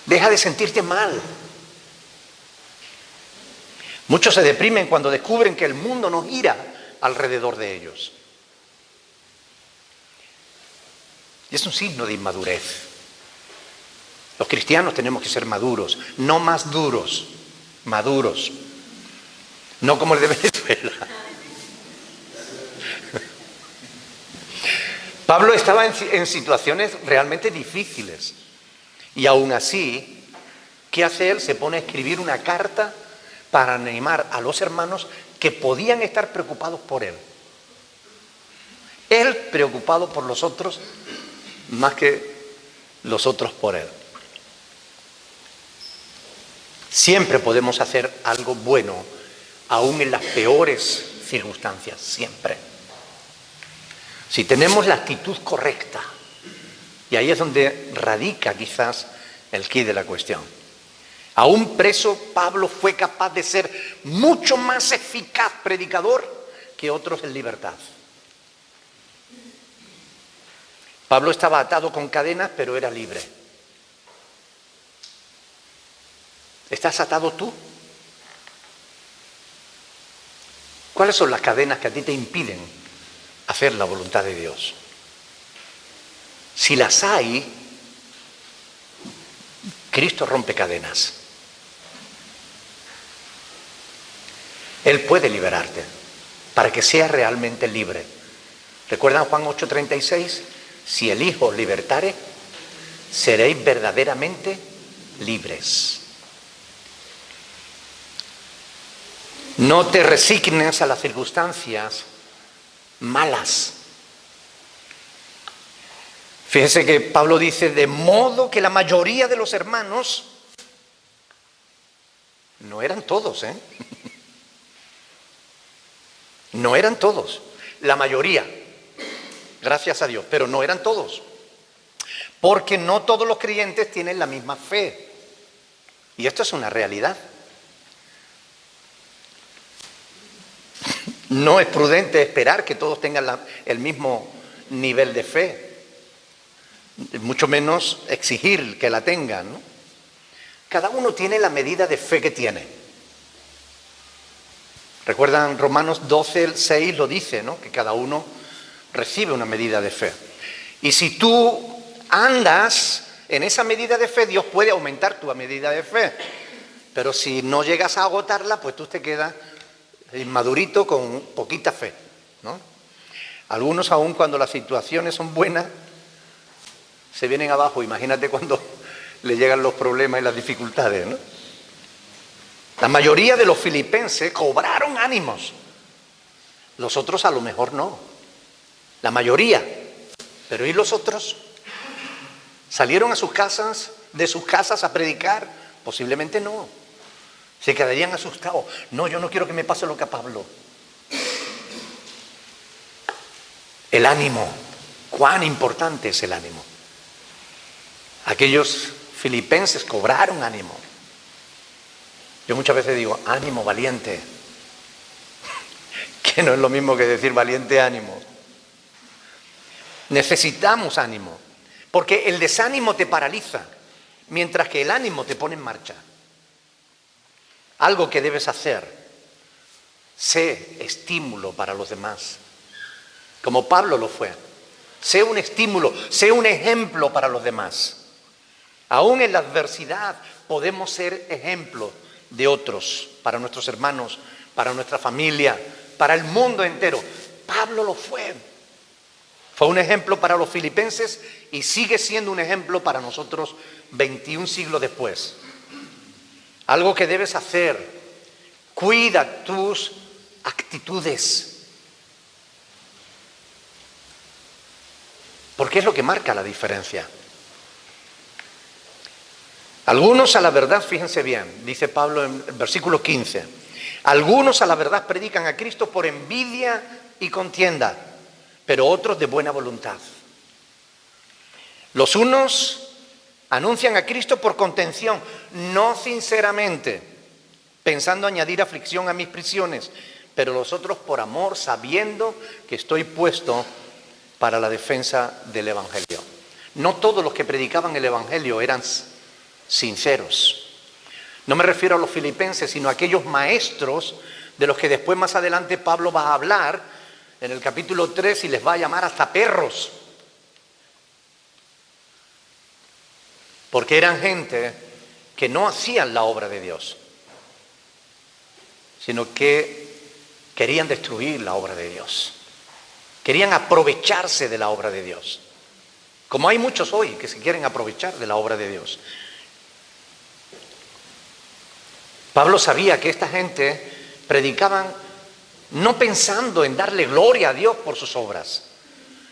Deja de sentirte mal. Muchos se deprimen cuando descubren que el mundo no gira alrededor de ellos. Y es un signo de inmadurez. Los cristianos tenemos que ser maduros, no más duros, maduros. No como el de Venezuela. Pablo estaba en situaciones realmente difíciles. Y aún así, ¿qué hace él? Se pone a escribir una carta para animar a los hermanos que podían estar preocupados por él. Él preocupado por los otros más que los otros por él. Siempre podemos hacer algo bueno, aún en las peores circunstancias, siempre. Si tenemos la actitud correcta, y ahí es donde radica quizás el quid de la cuestión. Aún preso, Pablo fue capaz de ser mucho más eficaz predicador que otros en libertad. Pablo estaba atado con cadenas, pero era libre. ¿Estás atado tú? ¿Cuáles son las cadenas que a ti te impiden hacer la voluntad de Dios? Si las hay, Cristo rompe cadenas. Él puede liberarte para que seas realmente libre. ¿Recuerdan Juan 8:36? Si el Hijo os libertare, seréis verdaderamente libres. No te resignes a las circunstancias malas. Fíjense que Pablo dice, de modo que la mayoría de los hermanos, no eran todos, no eran todos, la mayoría, gracias a Dios, pero no eran todos, porque no todos los creyentes tienen la misma fe, y esto es una realidad. No es prudente esperar que todos tengan el mismo nivel de fe, mucho menos exigir que la tengan, ¿no? Cada uno tiene la medida de fe que tiene. Recuerdan Romanos 12:6 lo dice, ¿no? Que cada uno recibe una medida de fe. Y si tú andas en esa medida de fe, Dios puede aumentar tu medida de fe. Pero si no llegas a agotarla, pues tú te quedas inmadurito con poquita fe, ¿no? Algunos, aun cuando las situaciones son buenas, se vienen abajo. Imagínate cuando le llegan los problemas y las dificultades, ¿no? La mayoría de los filipenses cobraron ánimos. Los otros a lo mejor no. La mayoría. Pero ¿y los otros? ¿Salieron de sus casas a predicar? Posiblemente no. Se quedarían asustados. No, yo no quiero que me pase lo que a Pablo. El ánimo. ¿Cuán importante es el ánimo? Aquellos filipenses cobraron ánimo. Yo muchas veces digo, ánimo, valiente. Que no es lo mismo que decir valiente ánimo. Necesitamos ánimo. Porque el desánimo te paraliza, mientras que el ánimo te pone en marcha. Algo que debes hacer, sé estímulo para los demás, como Pablo lo fue. Sé un estímulo, sé un ejemplo para los demás. Aún en la adversidad podemos ser ejemplo de otros, para nuestros hermanos, para nuestra familia, para el mundo entero. Pablo lo fue. Fue un ejemplo para los filipenses y sigue siendo un ejemplo para nosotros 21 siglos después. Algo que debes hacer, cuida tus actitudes. Porque es lo que marca la diferencia. Algunos a la verdad, fíjense bien, dice Pablo en el versículo 15, algunos a la verdad predican a Cristo por envidia y contienda, pero otros de buena voluntad. Los unos anuncian a Cristo por contención, no sinceramente, pensando añadir aflicción a mis prisiones, pero los otros por amor, sabiendo que estoy puesto para la defensa del Evangelio. No todos los que predicaban el Evangelio eran sinceros. No me refiero a los filipenses, sino a aquellos maestros de los que después más adelante Pablo va a hablar en el capítulo 3 y les va a llamar hasta perros. Porque eran gente que no hacían la obra de Dios, sino que querían destruir la obra de Dios. Querían aprovecharse de la obra de Dios. Como hay muchos hoy que se quieren aprovechar de la obra de Dios. Pablo sabía que esta gente predicaban no pensando en darle gloria a Dios por sus obras,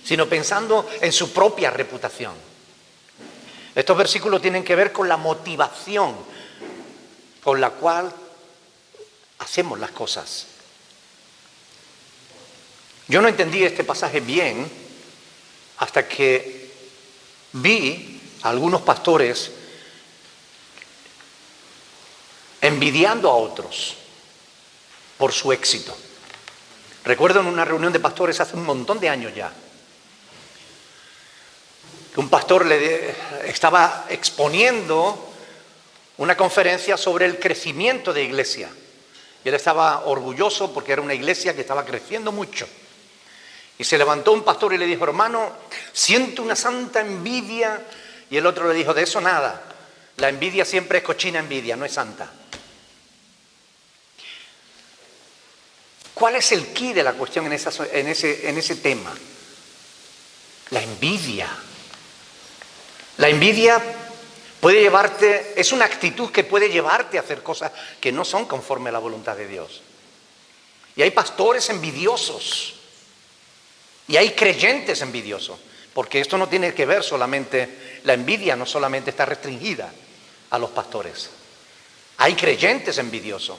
sino pensando en su propia reputación. Estos versículos tienen que ver con la motivación con la cual hacemos las cosas. Yo no entendí este pasaje bien hasta que vi a algunos pastores envidiando a otros por su éxito. Recuerdo en una reunión de pastores hace un montón de años ya, que un pastor estaba exponiendo una conferencia sobre el crecimiento de iglesia. Y él estaba orgulloso porque era una iglesia que estaba creciendo mucho. Y se levantó un pastor y le dijo: hermano, siento una santa envidia. Y el otro le dijo: de eso nada. La envidia siempre es cochina envidia, no es santa. ¿Cuál es el quid de la cuestión en ese tema? La envidia. La envidia puede llevarte, es una actitud que puede llevarte a hacer cosas que no son conforme a la voluntad de Dios. Y hay pastores envidiosos. Y hay creyentes envidiosos. Porque esto no tiene que ver solamente, la envidia no solamente está restringida a los pastores. Hay creyentes envidiosos.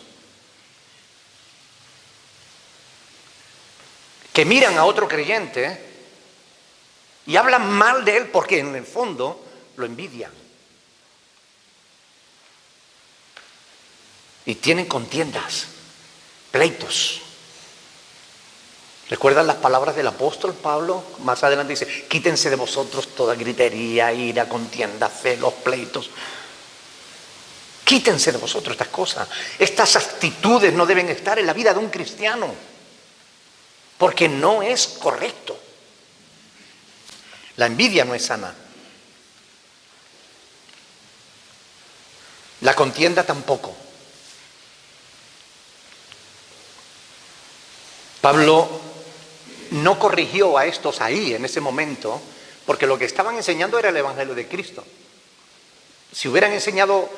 Que miran a otro creyente y hablan mal de él porque en el fondo lo envidian. Y tienen contiendas, pleitos. ¿Recuerdan las palabras del apóstol Pablo? Más adelante dice: quítense de vosotros toda gritería, ira, contienda, celos, pleitos. Quítense de vosotros estas cosas. Estas actitudes no deben estar en la vida de un cristiano, porque no es correcto. La envidia no es sana. La contienda tampoco. Pablo no corrigió a estos ahí en ese momento, porque lo que estaban enseñando era el Evangelio de Cristo. Si hubieran enseñado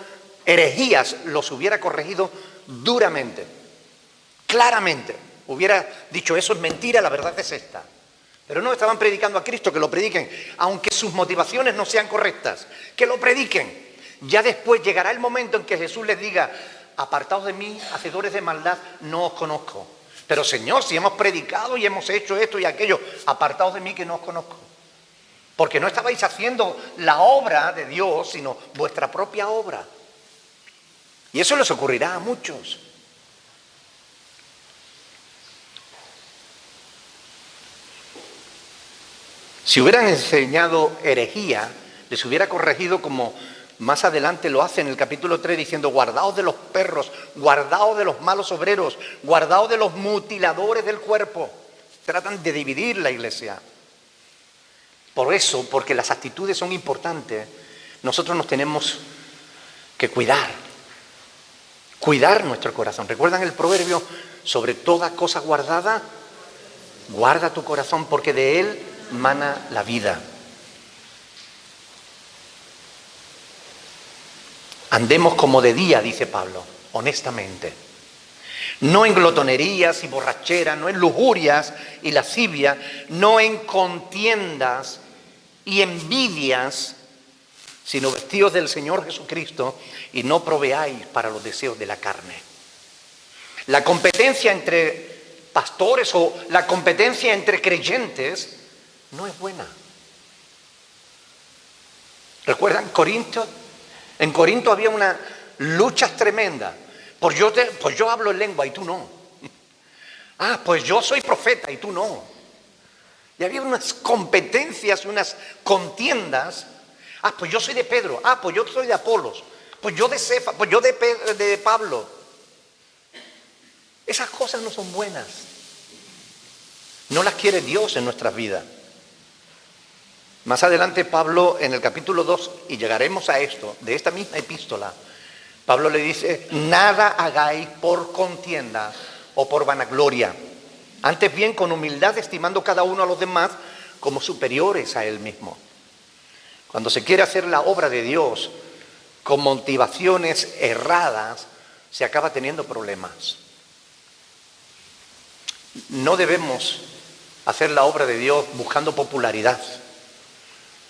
herejías, los hubiera corregido duramente, claramente. Hubiera dicho: eso es mentira, la verdad es esta. Pero no, estaban predicando a Cristo, que lo prediquen, aunque sus motivaciones no sean correctas, que lo prediquen. Ya después llegará el momento en que Jesús les diga: apartaos de mí, hacedores de maldad, no os conozco. Pero Señor, si hemos predicado y hemos hecho esto y aquello, apartaos de mí que no os conozco. Porque no estabais haciendo la obra de Dios, sino vuestra propia obra. Y eso les ocurrirá a muchos. Si hubieran enseñado herejía, les hubiera corregido como más adelante lo hace en el capítulo 3, diciendo: guardaos de los perros, guardaos de los malos obreros, guardaos de los mutiladores del cuerpo. Tratan de dividir la iglesia. Por eso, porque las actitudes son importantes, nosotros nos tenemos que cuidar nuestro corazón. ¿Recuerdan el proverbio? Sobre toda cosa guardada, guarda tu corazón, porque de él mana la vida. Andemos como de día, dice Pablo, honestamente. No en glotonerías y borracheras, no en lujurias y lascivia, no en contiendas y envidias, sino vestidos del Señor Jesucristo y no proveáis para los deseos de la carne. La competencia entre pastores o la competencia entre creyentes no es buena. ¿Recuerdan Corinto? En Corinto había una lucha tremenda. Pues yo hablo en lengua y tú no. Ah, pues yo soy profeta y tú no. Y había unas competencias, unas contiendas. Ah, pues yo soy de Pedro. Ah, pues yo soy de Apolos. Pues yo de Cefa. Pues yo de Pablo. Esas cosas no son buenas. No las quiere Dios en nuestras vidas. Más adelante Pablo en el capítulo 2, y llegaremos a esto, de esta misma epístola, Pablo le dice, nada hagáis por contienda o por vanagloria, antes bien con humildad estimando cada uno a los demás como superiores a él mismo. Cuando se quiere hacer la obra de Dios con motivaciones erradas, se acaba teniendo problemas. No debemos hacer la obra de Dios buscando popularidad,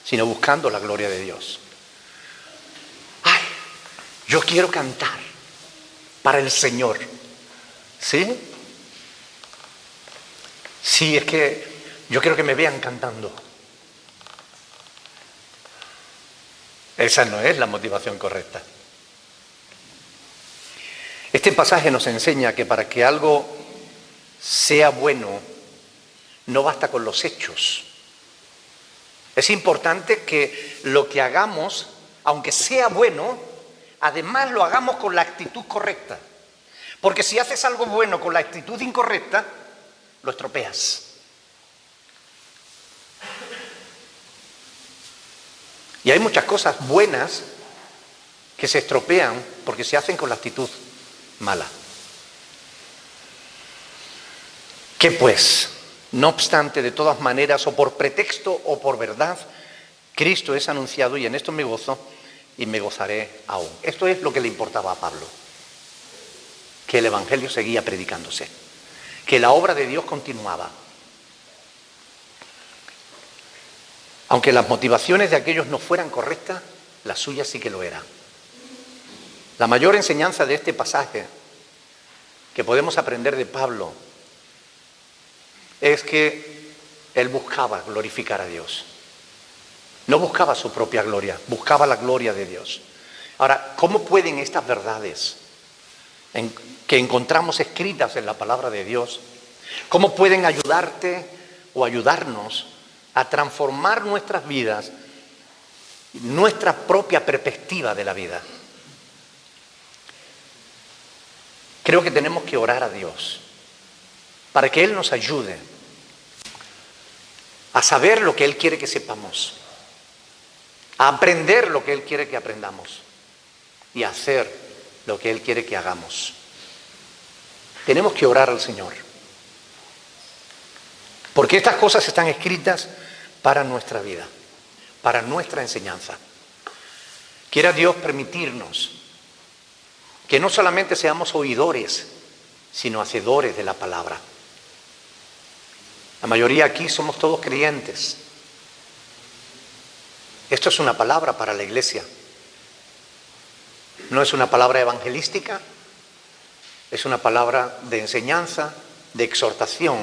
sino buscando la gloria de Dios. ¡Ay! Yo quiero cantar para el Señor. ¿Sí? Sí, es que yo quiero que me vean cantando. Esa no es la motivación correcta. Este pasaje nos enseña que para que algo sea bueno, no basta con los hechos. Es importante que lo que hagamos, aunque sea bueno, además lo hagamos con la actitud correcta. Porque si haces algo bueno con la actitud incorrecta, lo estropeas. Y hay muchas cosas buenas que se estropean porque se hacen con la actitud mala. ¿Qué pues? No obstante, de todas maneras, o por pretexto o por verdad, Cristo es anunciado y en esto me gozo y me gozaré aún. Esto es lo que le importaba a Pablo, que el Evangelio seguía predicándose, que la obra de Dios continuaba. Aunque las motivaciones de aquellos no fueran correctas, las suyas sí que lo eran. La mayor enseñanza de este pasaje que podemos aprender de Pablo es que él buscaba glorificar a Dios. No buscaba su propia gloria, buscaba la gloria de Dios. Ahora, ¿cómo pueden estas verdades que encontramos escritas en la palabra de Dios, cómo pueden ayudarte o ayudarnos a transformar nuestras vidas, nuestra propia perspectiva de la vida? Creo que tenemos que orar a Dios para que Él nos ayude a saber lo que Él quiere que sepamos, a aprender lo que Él quiere que aprendamos y a hacer lo que Él quiere que hagamos. Tenemos que orar al Señor, porque estas cosas están escritas para nuestra vida, para nuestra enseñanza. Quiera Dios permitirnos que no solamente seamos oidores, sino hacedores de la palabra. La mayoría aquí somos todos creyentes. Esto es una palabra para la iglesia. No es una palabra evangelística, es una palabra de enseñanza, de exhortación,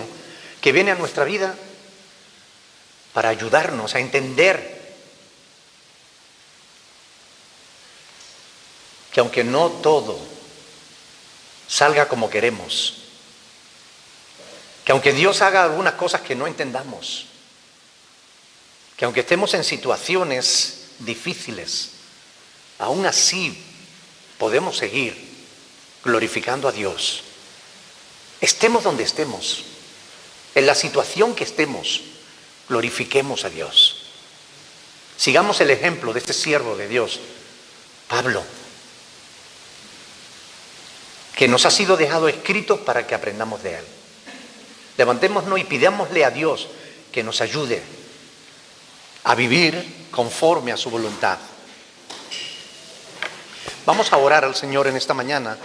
que viene a nuestra vida para ayudarnos a entender que aunque no todo salga como queremos, que aunque Dios haga algunas cosas que no entendamos, que aunque estemos en situaciones difíciles, aún así podemos seguir glorificando a Dios. Estemos donde estemos, en la situación que estemos, glorifiquemos a Dios. Sigamos el ejemplo de este siervo de Dios, Pablo, que nos ha sido dejado escrito para que aprendamos de él. Levantémonos y pidámosle a Dios que nos ayude a vivir conforme a su voluntad. Vamos a orar al Señor en esta mañana.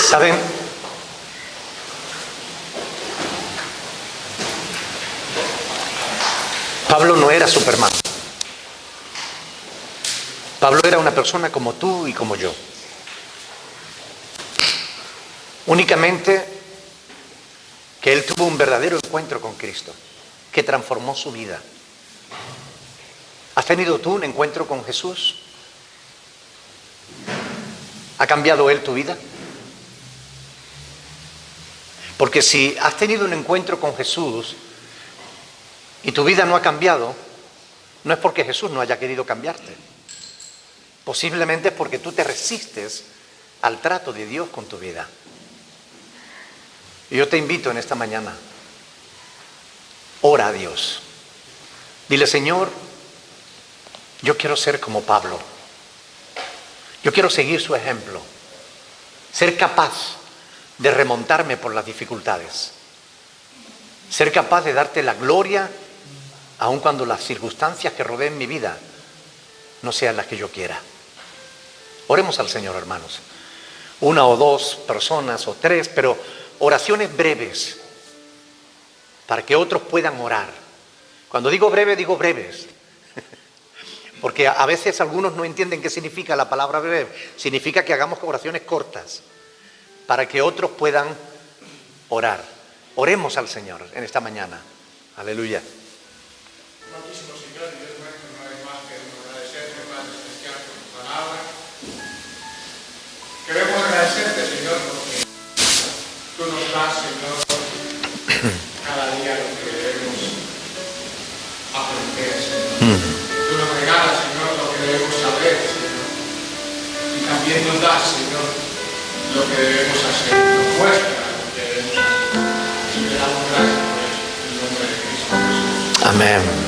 ¿Saben? era Superman. Pablo era una persona como tú y como yo. Únicamente que él tuvo un verdadero encuentro con Cristo, que transformó su vida. ¿Has tenido tú un encuentro con Jesús? ¿Ha cambiado Él tu vida? Porque si has tenido un encuentro con Jesús y tu vida no ha cambiado, no es porque Jesús no haya querido cambiarte. Posiblemente es porque tú te resistes al trato de Dios con tu vida. Y yo te invito en esta mañana, ora a Dios. Dile, Señor, yo quiero ser como Pablo. Yo quiero seguir su ejemplo. Ser capaz de remontarme por las dificultades. Ser capaz de darte la gloria, aun cuando las circunstancias que rodeen mi vida no sean las que yo quiera. Oremos al Señor, hermanos. Una o dos personas o tres, pero oraciones breves para que otros puedan orar. Cuando digo breve, digo breves. Porque a veces algunos no entienden qué significa la palabra breve. Significa que hagamos oraciones cortas para que otros puedan orar. Oremos al Señor en esta mañana. Aleluya. Amantísimo Señor, Dios nuestro, no es más que agradecerte, Padre Celestial, por tu palabra. Queremos agradecerte, Señor, porque tú nos das, Señor, cada día lo que debemos aprender, Señor. Tú nos regalas, Señor, lo que debemos saber, Señor. Y también nos das, Señor, lo que debemos hacer. Nos muestra lo que debemos hacer. Y te damos gracias por eso, en el nombre de Cristo Jesús. Amén.